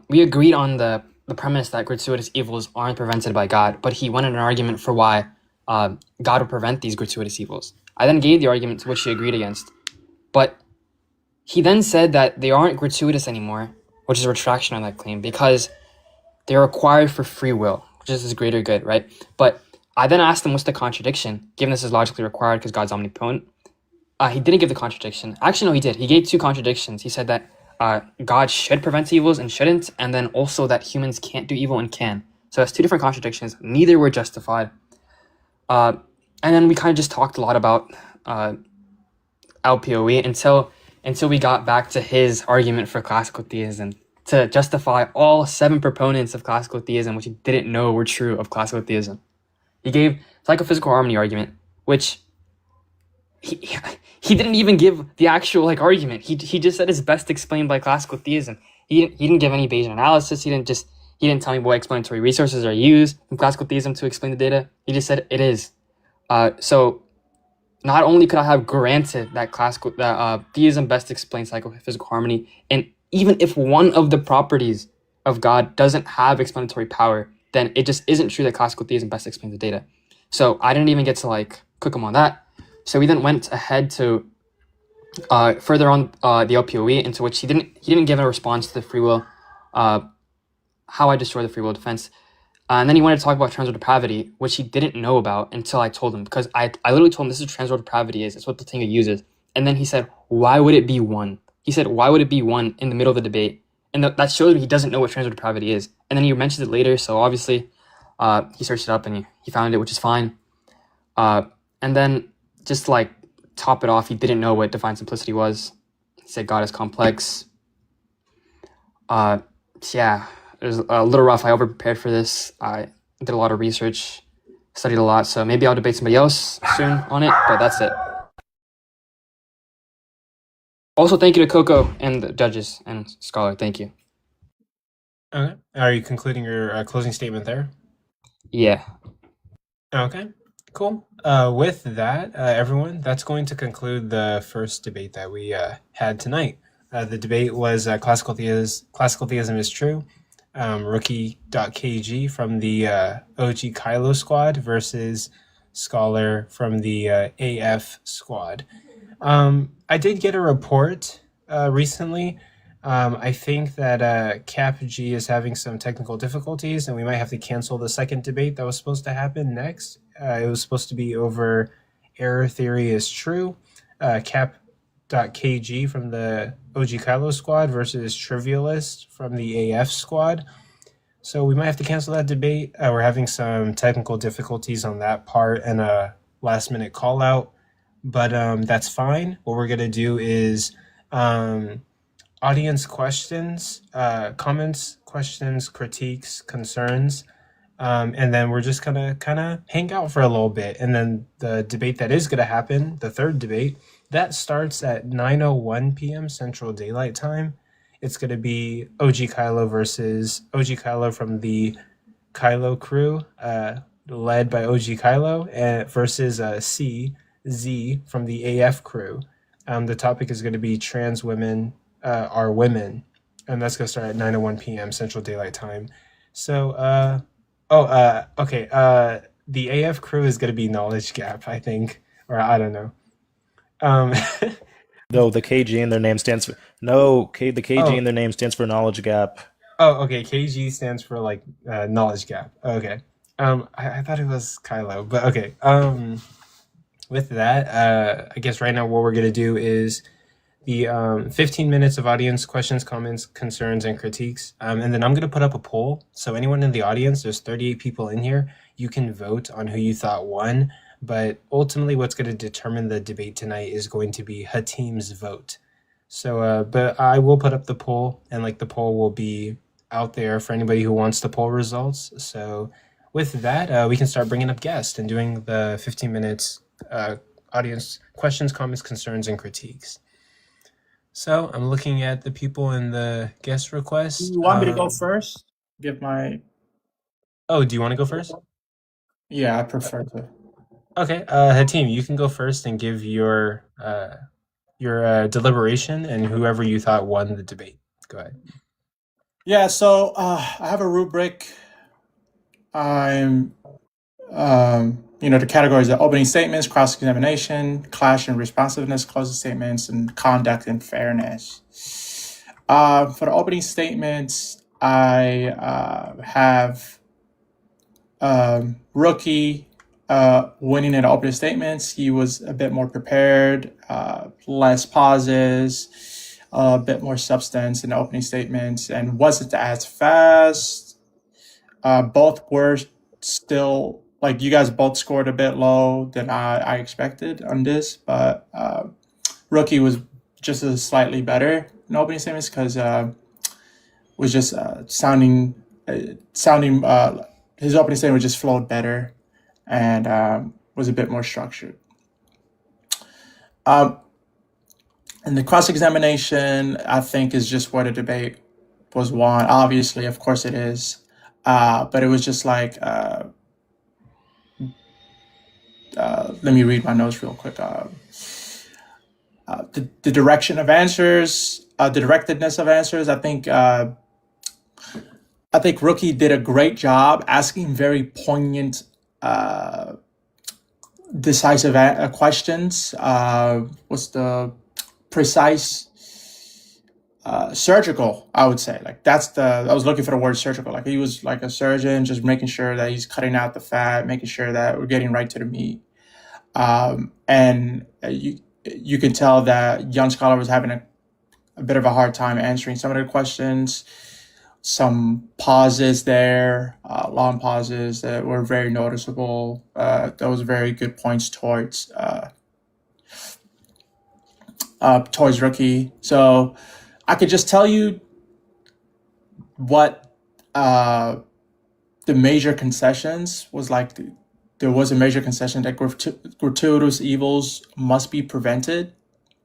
we agreed on the premise that gratuitous evils aren't prevented by God, but he wanted an argument for why God would prevent these gratuitous evils. I then gave the argument to which he agreed against, but he then said that they aren't gratuitous anymore, which is a retraction on that claim, because they're required for free will, which is his greater good, right? But I then asked him what's the contradiction, given this is logically required because God's omnipotent. He didn't give the contradiction. Actually, no, he did. He gave two contradictions. He said that God should prevent evils and shouldn't, and then also that humans can't do evil and can. So that's two different contradictions. Neither were justified. And then we kind of just talked a lot about LPOE until we got back to his argument for classical theism to justify all 7 proponents of classical theism, which he didn't know were true of classical theism. He gave psychophysical harmony argument, which he didn't even give the actual argument. He just said it's best explained by classical theism. He didn't give any Bayesian analysis. He didn't tell me what explanatory resources are used in classical theism to explain the data. He just said it is. So not only could I have granted that theism best explains psychophysical harmony, and even if one of the properties of God doesn't have explanatory power, then it just isn't true that classical theism best explains the data. So I didn't even get to cook him on that. So we then went ahead to further on the LPOE, into which he didn't give a response to the free will, how I destroy the free will defense. And then he wanted to talk about transworld depravity, which he didn't know about until I told him, because I literally told him this is what transworld depravity is. It's what Platinga uses. And then he said, why would it be 1? He said, why would it be 1 in the middle of the debate? And that shows me he doesn't know what transworld depravity is. And then he mentions it later, so obviously he searched it up and he found it, which is fine. And then just top it off, he didn't know what divine simplicity was. He said God is complex. Yeah, it was a little rough. I over-prepared for this. I did a lot of research, studied a lot, so maybe I'll debate somebody else soon on it, but that's it. Also, thank you to Coco and the judges and Scholar. Thank you. Okay. Are you concluding your closing statement there? Yeah. Okay, cool. With that, everyone, that's going to conclude the first debate that we had tonight. The debate was classical theism is true. Rookie.kg from the OG Kylo squad versus Scholar from the AF squad. I did get a report recently. I think that CapG is having some technical difficulties, and we might have to cancel the second debate that was supposed to happen next. It was supposed to be over error theory is true. Cap.kg from the OG Kylo squad versus Trivialist from the AF squad. So we might have to cancel that debate. We're having some technical difficulties on that part and a last minute call out, but that's fine. What we're going to do is audience questions, comments, questions, critiques, concerns, and then we're just gonna kind of hang out for a little bit. And then the debate that is going to happen, the third debate, that starts at 9:01 p.m. Central Daylight Time. It's going to be OG Kylo versus OG Kylo from the Kylo crew, led by OG Kylo, versus CZ from the AF crew. The topic is going to be trans women are women, and that's going to start at 9:01 p.m. Central Daylight Time. So, okay. The AF crew is going to be Knowledge Gap, I think, or I don't know. No, the KG in their name stands for the KG in their name stands for Knowledge Gap. Oh, okay. KG stands for Knowledge Gap. Okay. I thought it was Kylo, but okay. With that, I guess right now what we're gonna do is the 15 minutes of audience questions, comments, concerns, and critiques, and then I'm gonna put up a poll. So anyone in the audience, there's 38 people in here. You can vote on who you thought won. But ultimately, what's going to determine the debate tonight is going to be Hatim's vote. So, but I will put up the poll, and the poll will be out there for anybody who wants the poll results. So, with that, we can start bringing up guests and doing the 15 minutes audience questions, comments, concerns, and critiques. So, I'm looking at the people in the guest requests. You want me to go first? Give my. Oh, do you want to go first? Yeah, I prefer to. Okay, Hatim, you can go first and give your deliberation and whoever you thought won the debate. Go ahead. Yeah, so I have a rubric. I'm, the categories are opening statements, cross-examination, clash and responsiveness, closing statements, and conduct and fairness. For the opening statements, I have Rookie winning in opening statements. He was a bit more prepared, less pauses, a bit more substance in the opening statements, and wasn't as fast. Both were still like you guys both scored a bit low than I expected on this, but Rookie was just a slightly better in opening statements because was just sounding his opening statement just flowed better and was a bit more structured. Um, and the cross examination, I think, is just where the debate was won. Obviously, of course, it is, but it was just like. Let me read my notes real quick. The direction of answers, the directedness of answers. I think Rookie did a great job asking very poignant, decisive questions. What's the precise? Surgical, I would say. Like I was looking for the word surgical. Like he was like a surgeon, just making sure that he's cutting out the fat, making sure that we're getting right to the meat. And you can tell that young scholar was having a bit of a hard time answering some of the questions. Some pauses there, long pauses that were very noticeable. Those very good points towards Rookie. So I could just tell you what the major concessions was like. There was a major concession that gratuitous evils must be prevented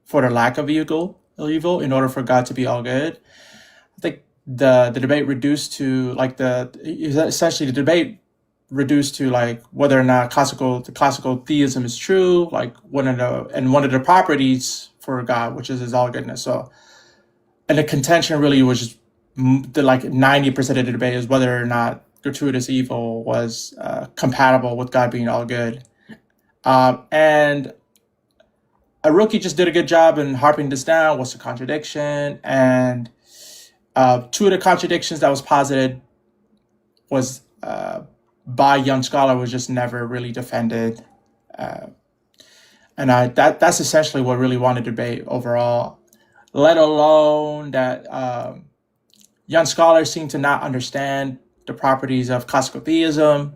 for the lack of evil in order for God to be all good. I think the debate reduced to like essentially the debate reduced to like whether or not the classical theism is true, like one of the properties for God, which is his all goodness. So, and the contention really was just the like 90% of the debate is whether or not gratuitous evil was compatible with God being all good. And a Rookie just did a good job in harping this down. What's the contradiction? And two of the contradictions that was posited was by young scholar was just never really defended. And that's essentially what really won the debate overall, let alone that young scholars seem to not understand the properties of classical theism,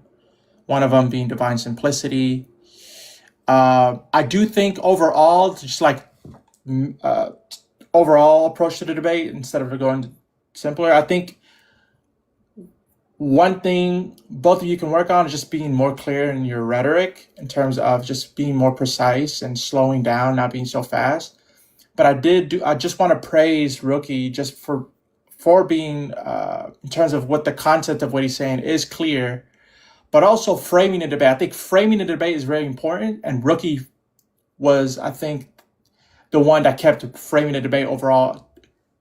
one of them being divine simplicity. I do think overall, just like overall approach to the debate, instead of going simpler, I think one thing both of you can work on is just being more clear in your rhetoric in terms of just being more precise and slowing down, not being so fast. But I just want to praise Rookie just for being, in terms of what the concept of what he's saying is clear, but also framing the debate. I think framing the debate is very important, and Rookie was, I think, the one that kept framing the debate overall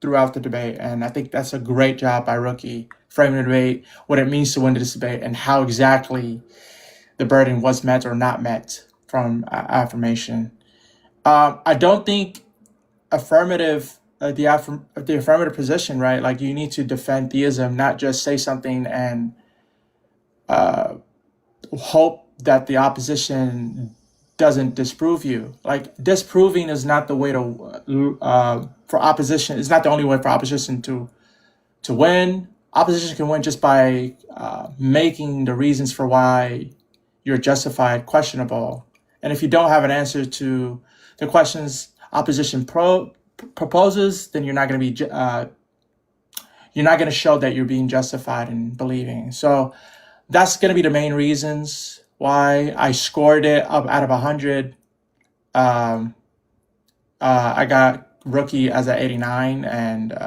throughout the debate. And I think that's a great job by Rookie, framing the debate, what it means to win this debate, and how exactly the burden was met or not met from affirmation. I don't think the affirmative position, right? Like you need to defend theism, not just say something and hope that the opposition doesn't disprove you. Like disproving is not the way for opposition. It's not the only way for opposition to win. Opposition can win just by making the reasons for why you're justified questionable. And if you don't have an answer to the questions opposition proposes, then you're not going to show that you're being justified in believing. So that's going to be the main reasons why I scored it up out of 100. I got Rookie as an 89 and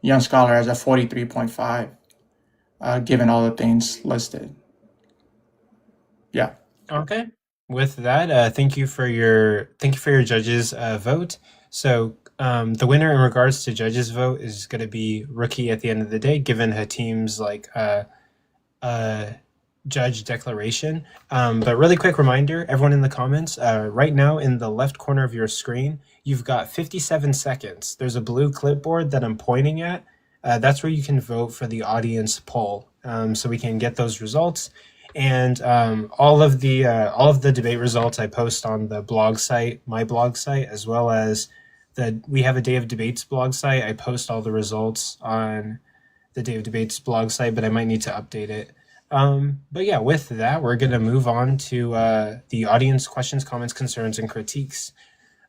Young Scholar as a 43.5, given all the things listed. Yeah. Okay. With that, thank you for your judges' vote. So The winner in regards to judges' vote is going to be Rookie at the end of the day, given her team's judge declaration. But really quick reminder, everyone in the comments, right now in the left corner of your screen, you've got 57 seconds. There's a blue clipboard that I'm pointing at. That's where you can vote for the audience poll, so we can get those results. And all of the debate results I post on the blog site, my blog site, as well as we have a Day of Debates blog site. I post all the results on the Day of Debates blog site, but I might need to update it. But yeah, with that, we're going to move on to the audience questions, comments, concerns, and critiques.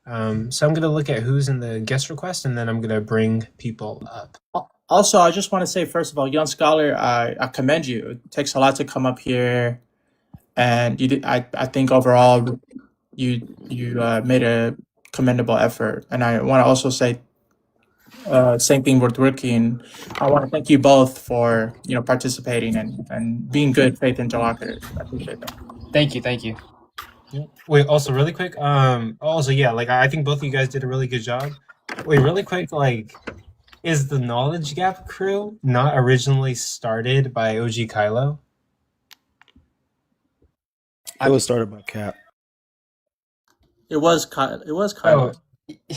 So I'm going to look at who's in the guest request, and then I'm going to bring people up. Also, I just want to say, first of all, young scholar, I commend you. It takes a lot to come up here, and you did. I think overall, you made a commendable effort. And I want to also say, same thing with Rookie, and I want to thank you both for participating and being good faith interlocutors. I appreciate that. Thank you. Wait, also really quick, yeah, like I think both of you guys did a really good job. Wait, really quick, like, is the Knowledge Gap crew not originally started by OG Kylo? It was started by Cap. It was Kylo. Oh, Kylo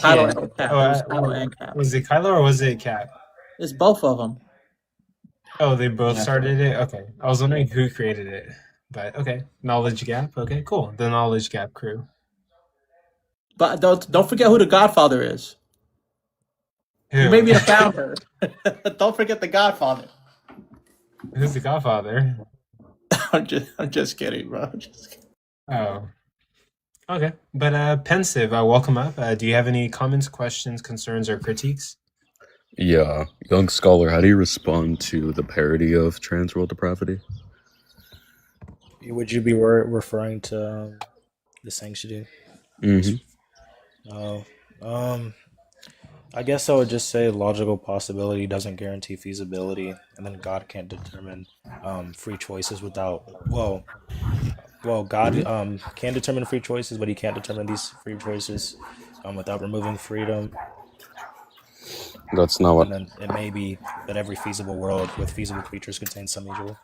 yeah. and Cap. Oh, It was Kylo and Cap. Was it Kylo or was it Cap? It's both of them. Oh, they both Yeah. started it? Okay. I was wondering who created it. But okay. Knowledge Gap. Okay, cool. The Knowledge Gap crew. But don't forget who the Godfather is. Who? You may be the founder. Don't forget the Godfather. Who's the Godfather? I'm just kidding, bro. Just kidding. Oh. Okay. But Pensive, welcome up. Do you have any comments, questions, concerns, or critiques? Yeah, young scholar, how do you respond to the parody of trans world depravity? Would you be referring to the sanctity? Mm-hmm. Oh, I guess I would just say logical possibility doesn't guarantee feasibility, and then God can't determine free choices without. Well, God can determine free choices, but He can't determine these free choices without removing freedom. That's not what. And then it may be that every feasible world with feasible creatures contains some evil.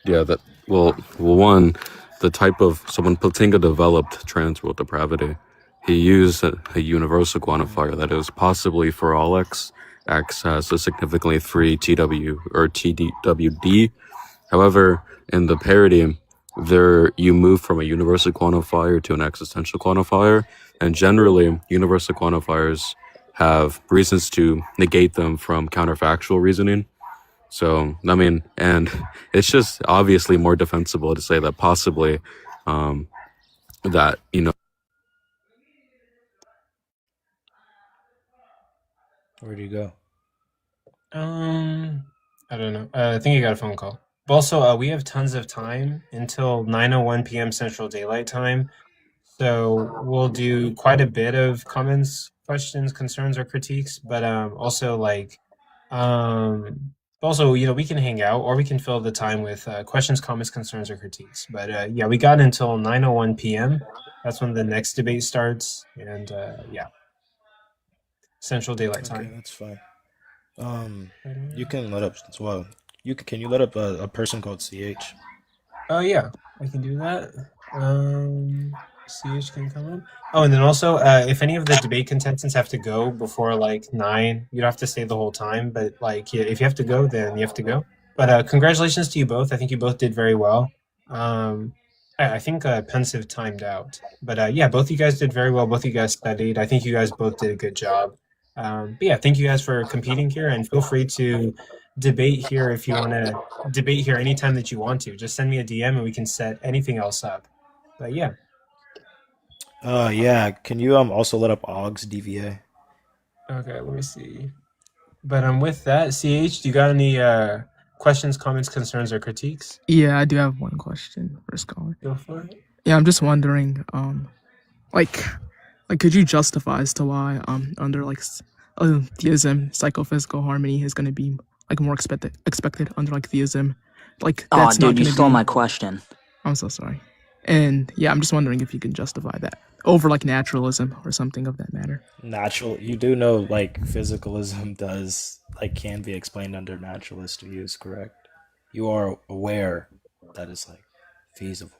Yeah, that. Well, one, the type of. So when Platinga developed trans world depravity, he used a universal quantifier that is possibly for all x has a significantly 3 TW or TWD. However, in the parody, you move from a universal quantifier to an existential quantifier, and generally, universal quantifiers have reasons to negate them from counterfactual reasoning. So, I mean, and it's just obviously more defensible to say that possibly that, Where do you go? I don't know. I think you got a phone call. But also, we have tons of time until 9:01 p.m. Central Daylight Time. So we'll do quite a bit of comments, questions, concerns, or critiques, but also we can hang out or we can fill the time with questions, comments, concerns, or critiques. But yeah, we got until 9:01 p.m. That's when the next debate starts, and yeah, Central Daylight Time. Okay, that's fine. You can let up as well. Can you let up a person called CH? Oh yeah, I can do that. CH can come in. Oh, and then also, if any of the debate contestants have to go before like 9, you don't have to stay the whole time. But like, yeah, if you have to go, then you have to go. But congratulations to you both. I think you both did very well. I think Pensive timed out. But yeah, both of you guys did very well. Both of you guys studied. I think you guys both did a good job. But yeah, thank you guys for competing here, and feel free to debate here if you want to debate here anytime that you want to. Just send me a DM and we can set anything else up. But yeah. Yeah. Can you also let up Og's DVA? Okay, let me see. But with that, CH, do you got any questions, comments, concerns, or critiques? Yeah, I do have one question for Scholar. Go for it. Yeah, I'm just wondering, like, could you justify as to why, under like theism, psychophysical harmony is going to be like more expected under like theism, like that's dude, not you gonna stole be. my question. I'm so sorry. And yeah, I'm just wondering if you can justify that. over like naturalism or something of that matter. Natural, you do know like physicalism does like can be explained under naturalist views, correct? You are aware that is like feasible.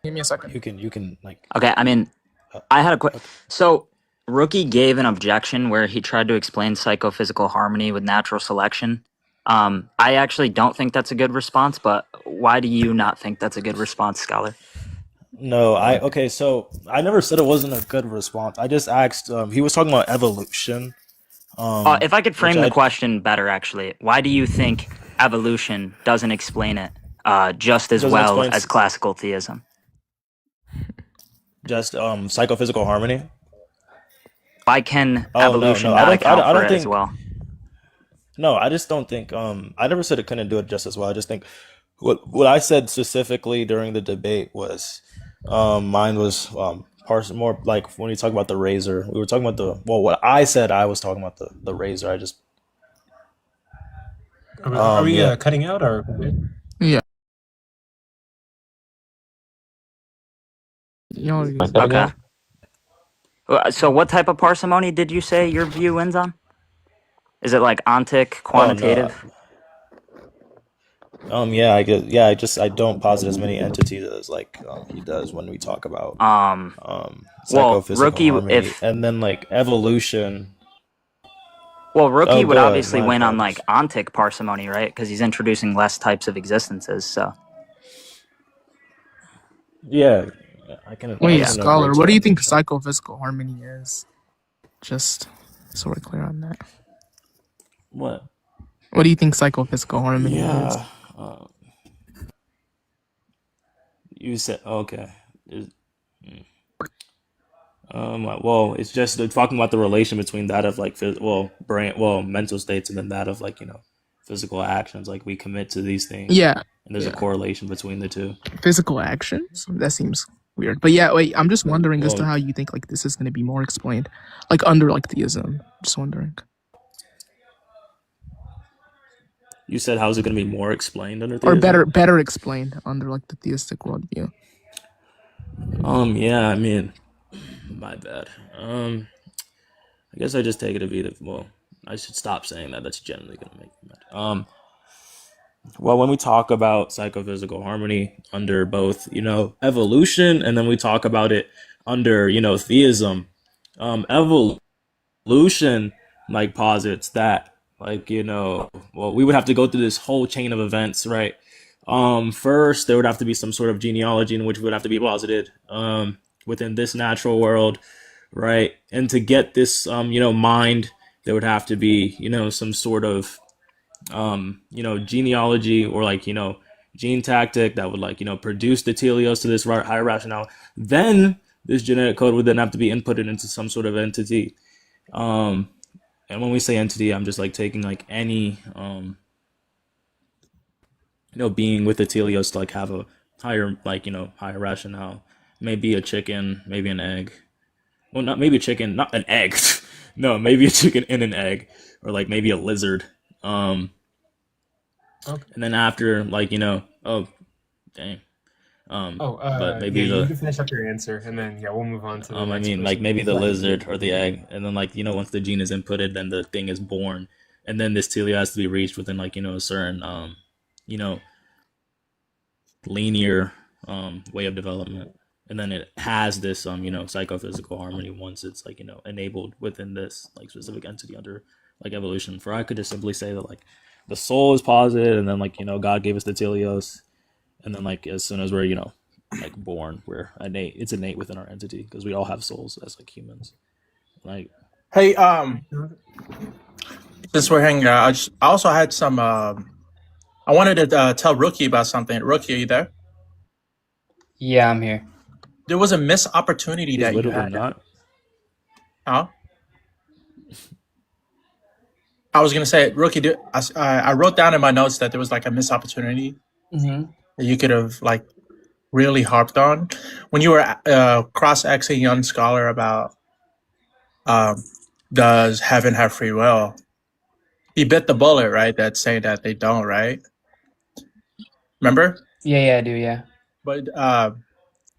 Give me a second. You can like Okay, I mean, uh, I had a quick. okay. So, Rookie gave an objection where he tried to explain psychophysical harmony with natural selection. I actually don't think that's a good response, but why do you not think that's a good response, Scholar? No, okay, so I never said it wasn't a good response. I just asked he was talking about evolution. If I could Which frame the I question better, actually, why do you think evolution doesn't explain it just as doesn't well explain as classical theism? just psychophysical harmony. Why can Oh no, evolution I not don't account I for don't it as think well? no, I just don't think I never said it couldn't do it just as well. I just think what I said specifically during the debate was mine was more like when we talk about the razor. We were talking about the well what I said I was talking about the razor. I just Are we yeah. cutting out or? Yeah. You know, Okay. So, what type of parsimony did you say your view wins on? Is it like ontic, Oh no. quantitative? Yeah, I guess yeah, I don't posit as many entities as like he does when we talk about Well, psychophysical Rookie, harmony and then like evolution. Rookie Oh, would go ahead. obviously My win on like apologies. ontic parsimony, right? Because he's introducing less types of existences. So, Yeah, I wait, yeah. can agree Scholar, to what do you that for think sure. psychophysical harmony is? Just so we're clear on that. What? What do you think psychophysical harmony is? Yeah. Uh, you said okay. Is- well, it's just they're talking about the relation between that of like brain, mental states, and then that of like physical actions. Like we commit to these things, Yeah, and there's a yeah. correlation between the two. Physical actions? That seems weird. But yeah, wait, I'm just wondering as to Well, how you think like this is gonna be more explained. Like under like theism. Just wondering. you said how's it going to be more explained under Or theism? better explained under like the theistic worldview. Yeah. I mean, my bad. I guess I just take it to be the well. I should stop saying that. That's generally going to make me mad. Well, when we talk about psychophysical harmony under both, evolution, and then we talk about it under, theism, evolution, like, posits that, like, well, we would have to go through this whole chain of events, right? First, there would have to be some sort of genealogy in which would have to be posited, within this natural world, right? And to get this, mind, there would have to be, some sort of genealogy or like, gene tactic that would like, produce the teleos to this higher rationale. Then this genetic code would then have to be inputted into some sort of entity. Um, and when we say entity, I'm just like taking like any, being with the teleos to like have a higher, like, higher rationale. Maybe a chicken, maybe an egg. Well, not maybe a chicken, not an egg. No, maybe a chicken and an egg, or like maybe a lizard. Okay. And then after, like, oh, dang. But Yeah, maybe you the, can finish up your answer, and then yeah, we'll move on to the I next mean, like person. maybe the lizard or the egg, and then like, once the gene is inputted, then the thing is born, and then this teleo has to be reached within like, a certain, you know, linear, way of development, and then it has this, psychophysical harmony once it's like, enabled within this like specific entity under like evolution. For I could just simply say that like the soul is posited, and then like, God gave us the teleos, and then like as soon as we're like born, we're innate. It's innate within our entity because we all have souls as like humans. Like Hey, since we're hanging out, I also had some. I wanted to tell Rookie about something. Rookie, are you there? Yeah, I'm here. There was a missed opportunity he's that you literally had. not. Huh? I was gonna say, Rookie. I wrote down in my notes that there was like a missed opportunity Mm-hmm. that you could have like really harped on when you were cross-exing Young Scholar about does heaven have free will? He bit the bullet, right? That's saying that they don't, right? Remember? Yeah, I do. Yeah. But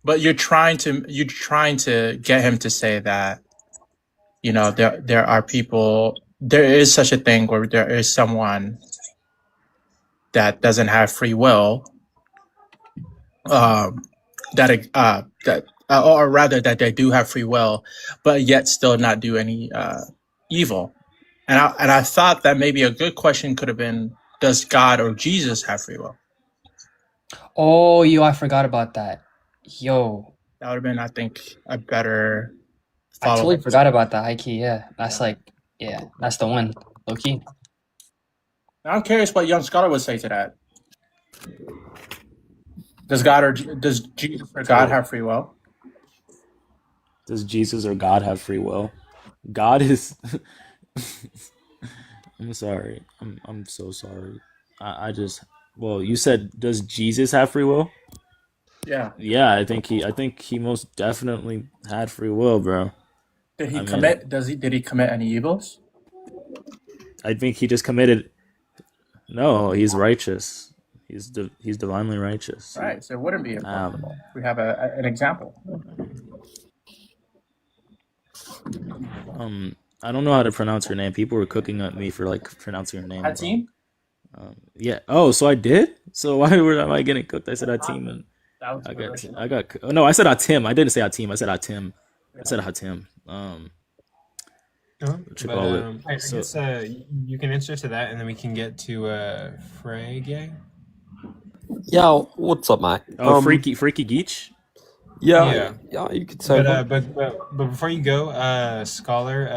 But you're trying to get him to say that, you know, there are people, there is such a thing where there is someone that doesn't have free will, um, or rather that they do have free will, but yet still not do any evil. And I thought that maybe a good question could have been, does God or Jesus have free will? Oh, yo, I forgot about that. Yo, That would have been, I think, a better I follow totally up. forgot about that. High key, yeah. That's like, yeah, that's the one. Low key. I'm curious what young scholar would say to that. Does Jesus or God have free will? Does Jesus or God have free will? God is. I'm sorry. I'm so sorry. I just. Well, you said, does Jesus have free will? Yeah. Yeah, I think he most definitely had free will, bro. Did he I mean, commit? Did he commit any evils? I think he just committed. No, he's righteous. He's divinely righteous. Right. So it wouldn't be Um, impossible. We have an example. I don't know how to pronounce her name. People were cooking at me for like pronouncing her name wrong. Hatim? Yeah. Oh, so I did. So why am I getting cooked? I said Hatim, and That was the original. I got. Oh, no, I said Hatim. I didn't say Hatim. I said Hatim. I said Hatim. What you But call it? I So guess you can answer to that, and then we can get to Frege. Yeah, what's up, mate? Freaky Geach. Yeah, you could say that. But before you go, Scholar,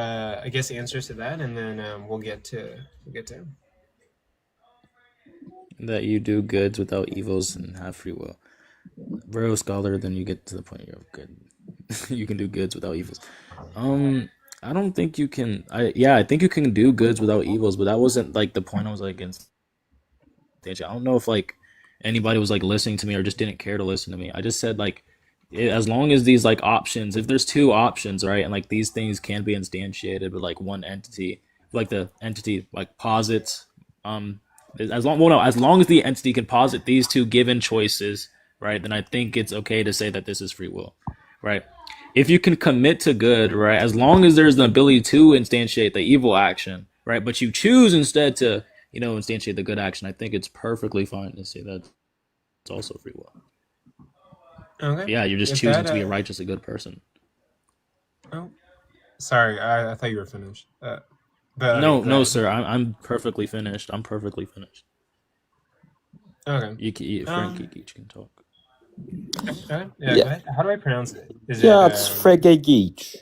I guess answers to that, and then we'll get to him. That you do goods without evils and have free will. Bro, Scholar, then you get to the point you're good. You can do goods without evils. I don't think you can. I think you can do goods without evils, but that wasn't like the point I was like against. I don't know if like anybody was like listening to me or just didn't care to listen to me. I just said like as long as these like options, if there's two options, right, and like these things can be instantiated with like one entity, like the entity like posits, as long as the entity can posit these two given choices, right, then I think it's okay to say that this is free will, right? If you can commit to good, right, as long as there's the ability to instantiate the evil action, right, but you choose instead to, instantiate the good action, I think it's perfectly fine to say that it's also free will. Okay. Yeah, you're just With choosing that, to be a righteous, a good person. Oh, sorry, I thought you were finished. But No, go no, ahead. sir, I'm perfectly finished. I'm perfectly finished. Okay. You can, Frankie Geach can talk. Okay. Yeah, Yeah, go ahead. How do I pronounce it? Is yeah, it it's Frege.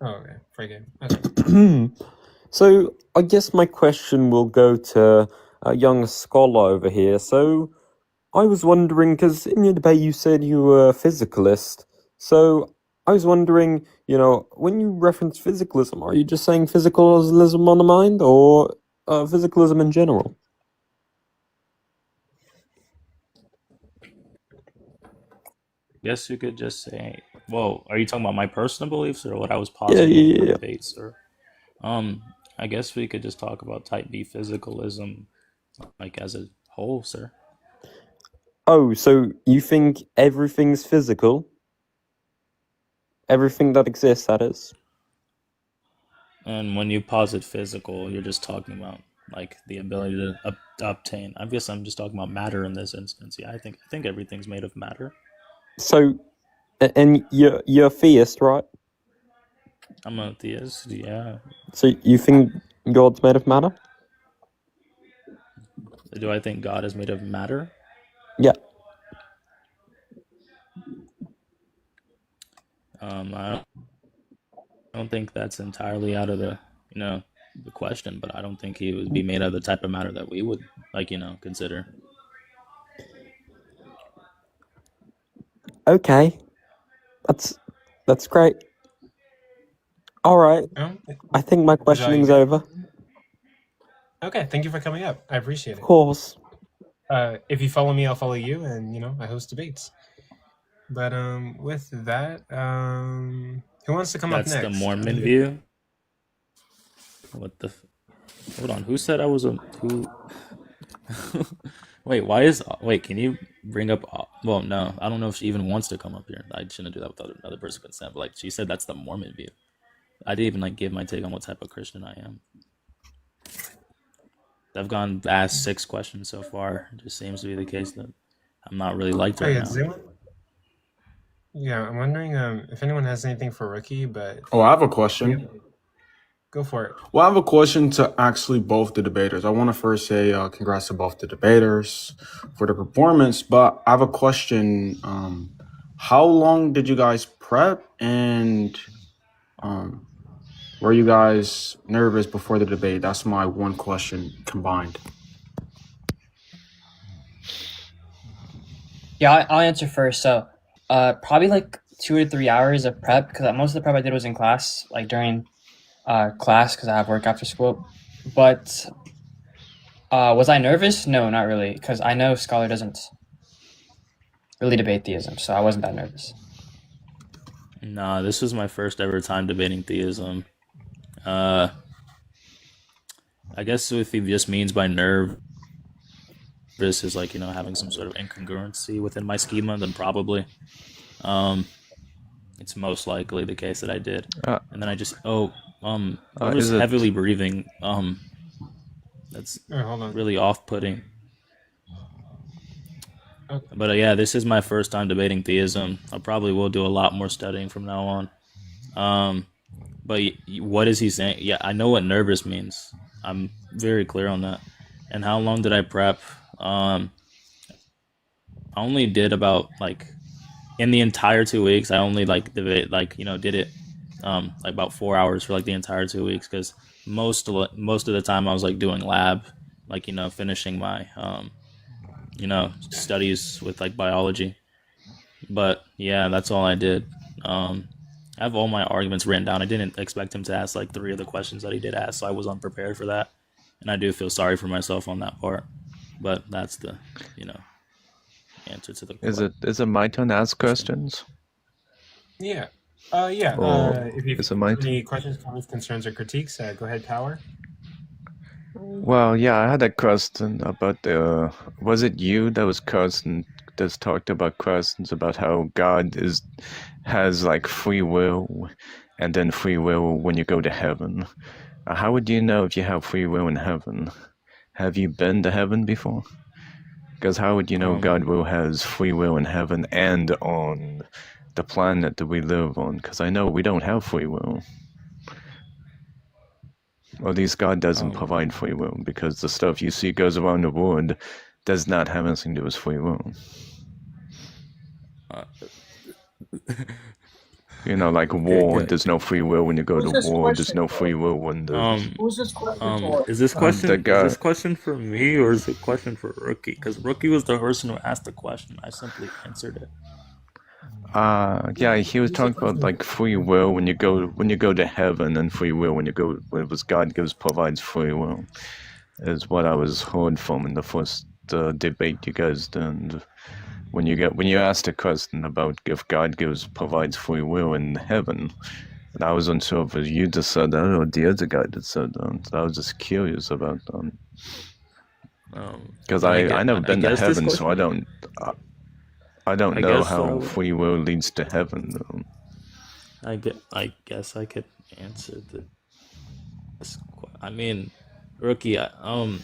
Oh, okay. Frege. Okay. So I guess my question will go to a young scholar over here. So I was wondering, because in your debate you said you were a physicalist. So I was wondering, when you reference physicalism, are you just saying physicalism on the mind, or physicalism in general? Guess you could just say, well, are you talking about my personal beliefs or what I was Yeah, positing in yeah, the yeah. debate, sir? I guess we could just talk about type B physicalism, like as a whole, sir. Oh, so you think everything's physical? Everything that exists, that is. And when you posit physical, you're just talking about like the ability to obtain. I guess I'm just talking about matter in this instance. Yeah, I think everything's made of matter. So, and you're a theist, right? I'm a theist. Yeah. So you think God's made of matter? Do I think God is made of matter? Yeah. I don't think that's entirely out of the question, but I don't think he would be made of the type of matter that we would consider. Okay. That's great. All right. Oh, I think my is that all you questioning's got? over. Okay. Thank you for coming up. I appreciate Of it. course. If you follow me, I'll follow you, and I host debates. But with that, who wants to come up That's the next? Mormon view. What the? Hold on. Who said I was a who? Wait, wait, can you bring up, well, no, I don't know if she even wants to come up here. I shouldn't do that without another person's consent, but like she said that's the Mormon view. I didn't even like give my take on what type of Christian I am. I've gone asked 6 questions so far. It just seems to be the case that I'm not really liked Oh right yeah, now. does anyone? Yeah, I'm wondering if anyone has anything for Rookie, but Oh, I have a yeah, question. go for it. Well, I have a question to actually both the debaters. I want to first say congrats to both the debaters for the performance, but I have a question. How long did you guys prep, and were you guys nervous before the debate? That's my one question combined. Yeah, I'll answer first. So, probably like 2 or 3 hours of prep, because most of the prep I did was in class, like during class, because I have work after school. But was I nervous? No, not really, because I know Scholar doesn't really debate theism, so I wasn't that nervous. Nah, this was my first ever time debating theism. I guess if he just means by nervous is like, having some sort of incongruency within my schema, then probably. It's most likely the case that I did. And then I just whoever's Is it heavily breathing, that's Hold on. really off-putting. Okay. But yeah, this is my first time debating theism. I probably will do a lot more studying from now on. But what is he saying? Yeah, I know what nervous means. I'm very clear on that. And how long did I prep? I only did about like in the entire 2 weeks. I only did it like about 4 hours for like the entire 2 weeks, because most of the time I was like doing lab, like finishing my studies with like biology. But yeah, that's all I did. I have all my arguments written down. I didn't expect him to ask like 3 of the questions that he did ask, so I was unprepared for that, and I do feel sorry for myself on that part. But that's the answer to the is question. it my turn to ask questions? Yeah. Or If you is it my have any questions, comments, concerns, or critiques, go ahead, Power. Well, yeah, I had a question about was it you that was question that's talked about questions about how God has like free will, and then free will when you go to heaven. How would you know if you have free will in heaven? Have you been to heaven before? Because how would you know God will has free will in heaven and on the planet that we live on? Because I know we don't have free will. Or at least God doesn't provide free will, because the stuff you see goes around the world does not have anything to do with free will. Like war, good. there's no free will when you go Who's to this war. There's question no for? free will when there's. Who's this question for? Is this the question for me, or is it a question for Rookie? Because Rookie was the person who asked the question. I simply answered it. Yeah, he was talking about like free will when you go to heaven, and free will when it was God provides free will, is what I was heard from in the first debate you guys did. When you asked a question about if God provides free will in heaven, and I was unsure if you just said that or the other guy that said that. So I was just curious about that. Because I never been to heaven, so I don't know how free will leads to heaven. Though. I guess I could answer this. I mean, Rookie, are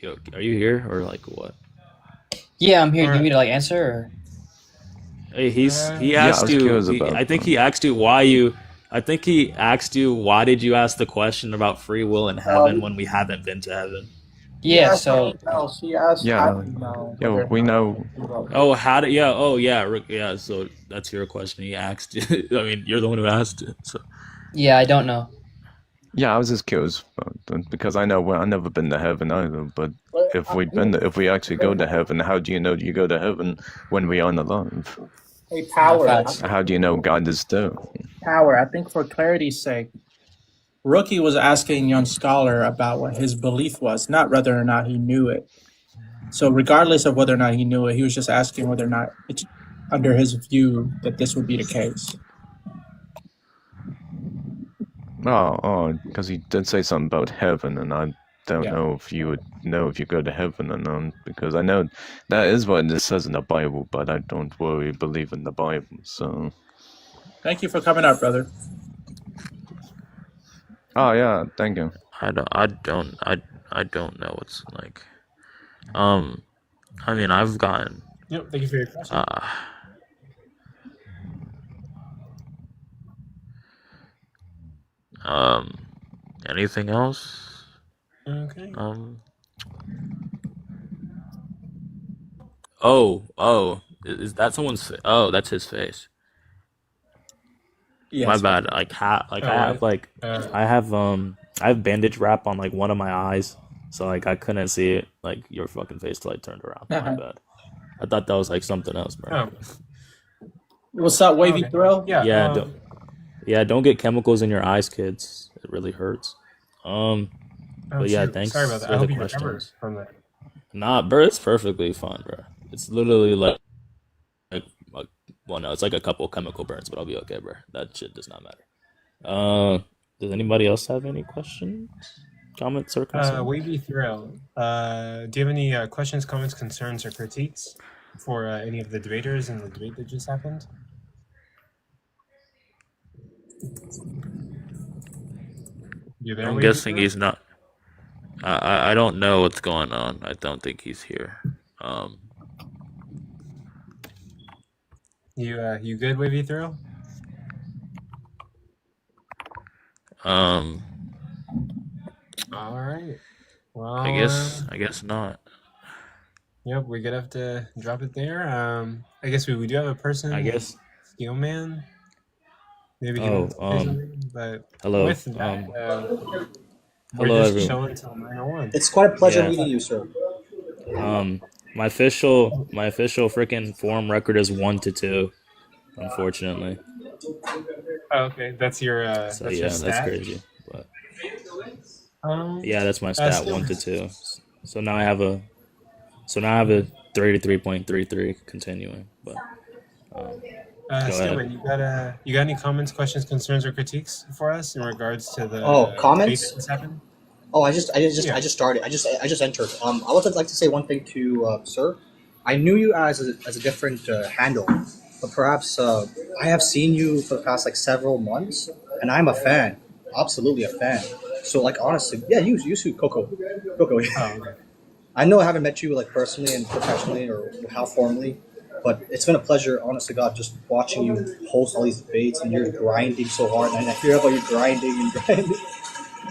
you here or like what? Yeah, I'm here. Do you want me to like answer? Or? Hey, he asked you. I think he asked you why you. I think he asked you why did you ask the question about free will in heaven when we haven't been to heaven. Yeah. So. She asked. Yeah. We know. Oh, how did? Yeah. Oh, yeah. Yeah. So that's your question. He asked. I mean, you're the one who asked it. So. Yeah, I don't know. Yeah, I was just curious because I know I've never been to heaven either. But if we actually go to heaven, how do you know you go to heaven when we aren't alive? Hey, Power. How do you know God is there? Power, I think for clarity's sake, Rookie was asking young Scholar about what his belief was, not whether or not he knew it. So regardless of whether or not he knew it, he was just asking whether or not it's under his view that this would be the case. Oh, because he did say something about heaven, and don't Yeah. know if you would know if you go to heaven or not, because I know that is what it says in the Bible, but I don't really believe in the Bible. So, Thank you for coming up, brother. oh yeah, thank you. I don't know what's like. I mean, I've gotten Yep. Thank you for your question. Anything else? Okay. Oh, is that someone's? Oh, that's his face. Yes. My bad. Like, I have bandage wrap on like one of my eyes, so like I couldn't see it, like your fucking face till I turned around. My bad. I thought that was like something else, bro. Oh. What's up, Wavy Okay. Thrill? Yeah. Don't get chemicals in your eyes, kids. It really hurts. But yeah, shoot. Thanks Sorry about that. for I the hope you recover questions. from that. Nah, bro, it's perfectly fine, bro. It's literally like well, no, it's like a couple chemical burns, but I'll be okay, bro. That shit does not matter. Does anybody else have any questions, comments, or concerns? Wavy Thrill. Do you have any questions, comments, concerns, or critiques for any of the debaters in the debate that just happened? You there, I'm Wavy guessing Thrill? he's not. I don't know what's going on. I don't think he's here. You good, Wavy Thrill? All right. Well, I guess not. Yep, we're gonna have to drop it there. I guess we do have a person. I guess. Steelman. Maybe he wants to say something, but hello. with that, we're Hello, just everyone. chilling until 9:01. It's quite a pleasure meeting you, sir. My official freaking forum record is 1-2, unfortunately. Oh, okay, that's your So that's yeah, your that's stat. crazy. But yeah, that's my stat, still- 1-2. So now I have a 33.33 continuing. But go Steelman, ahead. you got any comments, questions, concerns, or critiques for us in regards to the comments? debate that just happened? Oh, I just started. I just entered. I would like to say one thing to sir. I knew you as a different handle, but perhaps I have seen you for the past like several months, and I'm a fan, absolutely a fan. So like honestly, yeah, you see Coco. Oh, okay. I know I haven't met you like personally and professionally or how formally, but it's been a pleasure, honest to God, just watching you host all these debates and you're grinding so hard. And I hear about you grinding.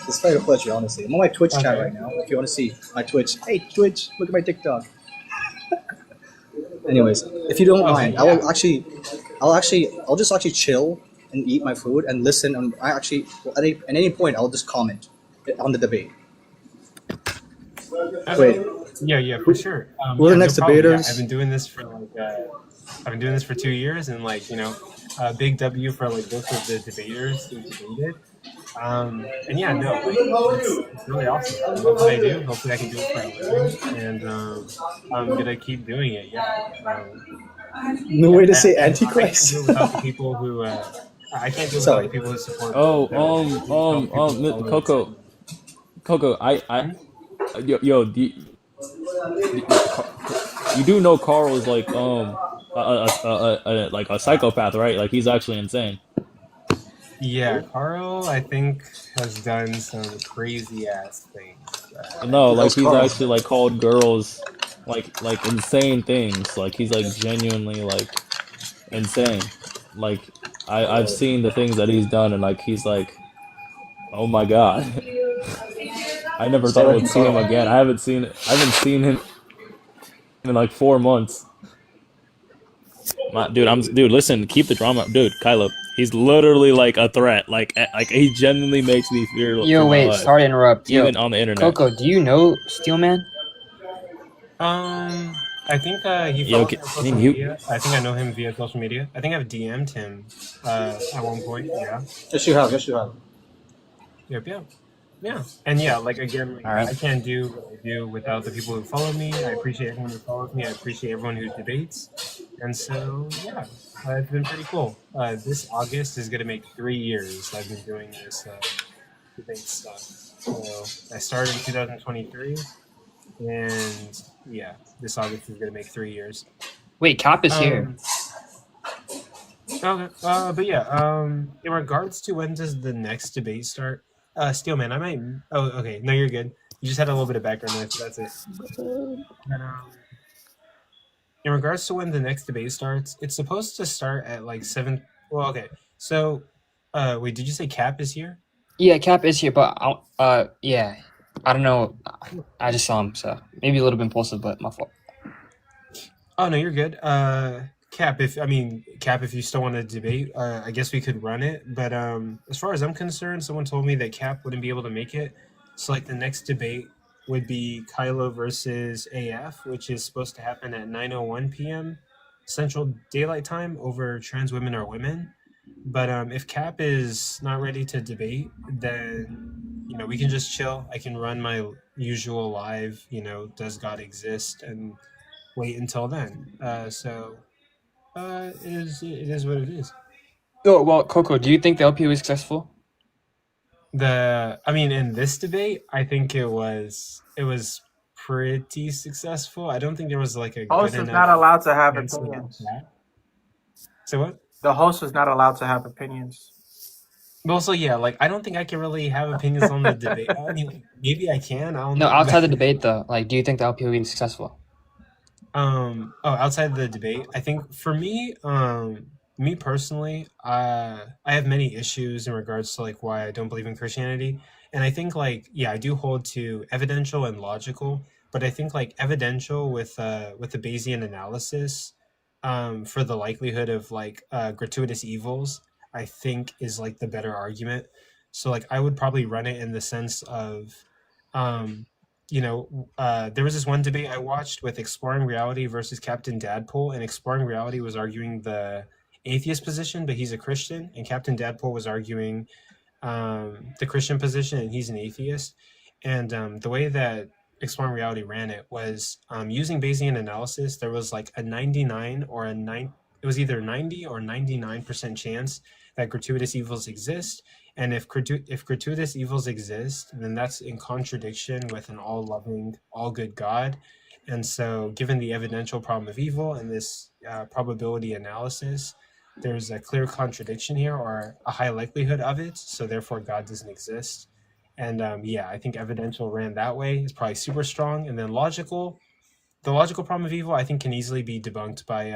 It's quite a pleasure, honestly. I'm on my Twitch chat right now. If you want to see my Twitch, hey Twitch, look at my TikTok. Anyways, if you don't mind, I'll just actually chill and eat my food and listen. And I actually, at any point, I'll just comment on the debate. Wait. Yeah, for sure. We're the next debaters. Yeah, I've been doing this for 2 years, and like big W for like both of the debaters who debated. And yeah, no, like, it's really awesome. I love what I do. Hopefully, I can do it for a living, and I'm gonna keep doing it. Yeah. No way to say I Antichrist. can't do it without the people who. I can't do it without the people who support. Coco, you do know Carl is like like a psychopath, right? Like he's actually insane. Yeah, Carl, I think, has done some crazy ass things. No, like he's actually like called girls like insane things. Like he's like genuinely like insane. Like I've seen the things that he's done, and like he's like, oh my god. I never thought I would see him again. I haven't seen him in like 4 months. Dude, listen, keep the drama, dude. Kylo, he's literally like a threat. Like he genuinely makes me fear. Yo, wait, sorry to interrupt. Even on the internet. Coco, do you know Steelman? I think he follows me on social media. I think I know him via social media. I think I've DM'd him at one point. Yeah. Yes, you have. Yep. Yeah. And yeah, like again, like, Alright. I can't do what I do without the people who follow me. I appreciate everyone who follows me. I appreciate everyone who debates. And so yeah, it's been pretty cool. This August is gonna make 3 years I've been doing this debate stuff. So I started in 2023, and yeah, this August is gonna make 3 years. Wait, Cap is here. Okay. But yeah, in regards to when does the next debate start? Steelman, I might. Oh, okay. No, you're good. You just had a little bit of background noise, but that's it. But, in regards to when the next debate starts, it's supposed to start at like 7. Well, okay. So, wait, did you say Cap is here? Yeah, Cap is here, but yeah, I don't know. I just saw him, so maybe a little bit impulsive, but my fault. Oh no, you're good. Cap, if you still want to debate, I guess we could run it. But as far as I'm concerned, someone told me that Cap wouldn't be able to make it. So like the next debate would be Kylo versus AF, which is supposed to happen at 9:01 p.m. Central Daylight Time over Trans Women Are Women. But if Cap is not ready to debate, then we can just chill. I can run my usual live, does God exist, and wait until then. It is what it is. Oh well, Coco, do you think the LPO is successful? In this debate, I think it was pretty successful. I don't think there was like a Host good is enough not allowed to have answer to opinions. that. So what? The host is not allowed to have opinions. But also, yeah, like I don't think I can really have opinions on the debate. I mean, like, maybe I can. I don't know. No, outside the debate though, like, do you think the LPO will be successful? Outside the debate, I think for me, me personally, I have many issues in regards to like why I don't believe in Christianity. And I think like, yeah, I do hold to evidential and logical, but I think like evidential with the Bayesian analysis, for the likelihood of like gratuitous evils, I think is like the better argument. So like I would probably run it in the sense of, um, there was this one debate I watched with Exploring Reality versus Captain Dadpool, and Exploring Reality was arguing the atheist position, but he's a Christian, and Captain Dadpool was arguing the Christian position, and he's an atheist. And the way that Exploring Reality ran it was using Bayesian analysis. There was like a 99 or a 9. It was either 90 or 99% chance that gratuitous evils exist. And if gratuitous evils exist, then that's in contradiction with an all-loving, all-good God. And so given the evidential problem of evil and this probability analysis, there's a clear contradiction here or a high likelihood of it. So therefore, God doesn't exist. And I think evidential ran that way. It's probably super strong. And then logical, the logical problem of evil, I think can easily be debunked by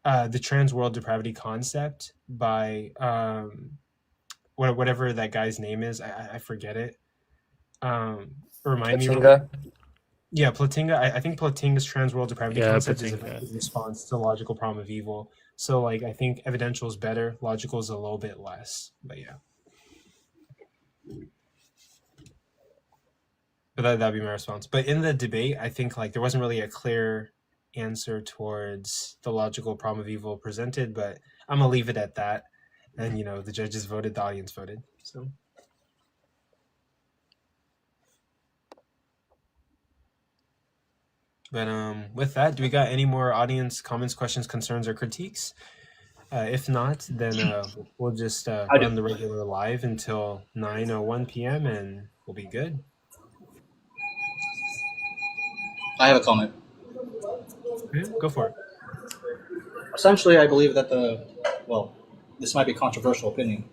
the trans world depravity concept by whatever that guy's name is. I forget it. Remind me. Yeah, Platinga. I think Platinga's trans world depravity concept is a response to the logical problem of evil. So like I think evidential is better, logical is a little bit less. But yeah. But that'd be my response. But in the debate, I think like there wasn't really a clear answer towards the logical problem of evil presented, but I'm gonna leave it at that. And the judges voted, the audience voted. So but with that, do we got any more audience comments, questions, concerns, or critiques? If not, then we'll just run the regular live until 9:01 p.m. and we'll be good. I have a comment. Yeah, go for it. Essentially, I believe that this might be a controversial opinion.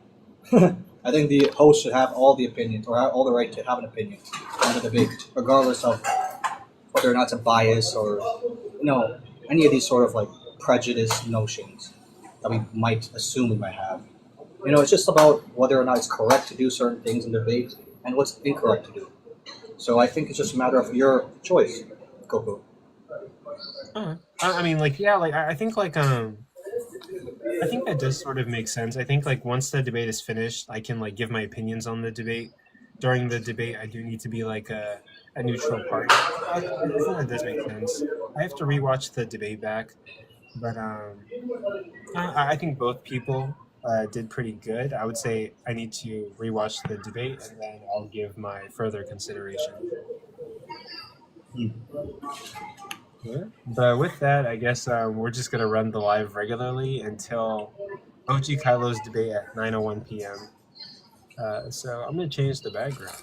I think the host should have all the opinions or have all the right to have an opinion on the debate, regardless of whether or not it's a bias or any of these sort of like prejudice notions that we might assume we might have. It's just about whether or not it's correct to do certain things in debate and what's incorrect to do. So I think it's just a matter of your choice, Coco. I think that does sort of make sense. I think like once the debate is finished, I can like give my opinions on the debate. During the debate, I do need to be like a neutral party. I think that does make sense. I have to rewatch the debate back, but I think both people did pretty good. I would say I need to rewatch the debate and then I'll give my further consideration. Yeah. But with that, I guess we're just going to run the live regularly until OG Kylo's debate at 9:01 p.m. So I'm going to change the background.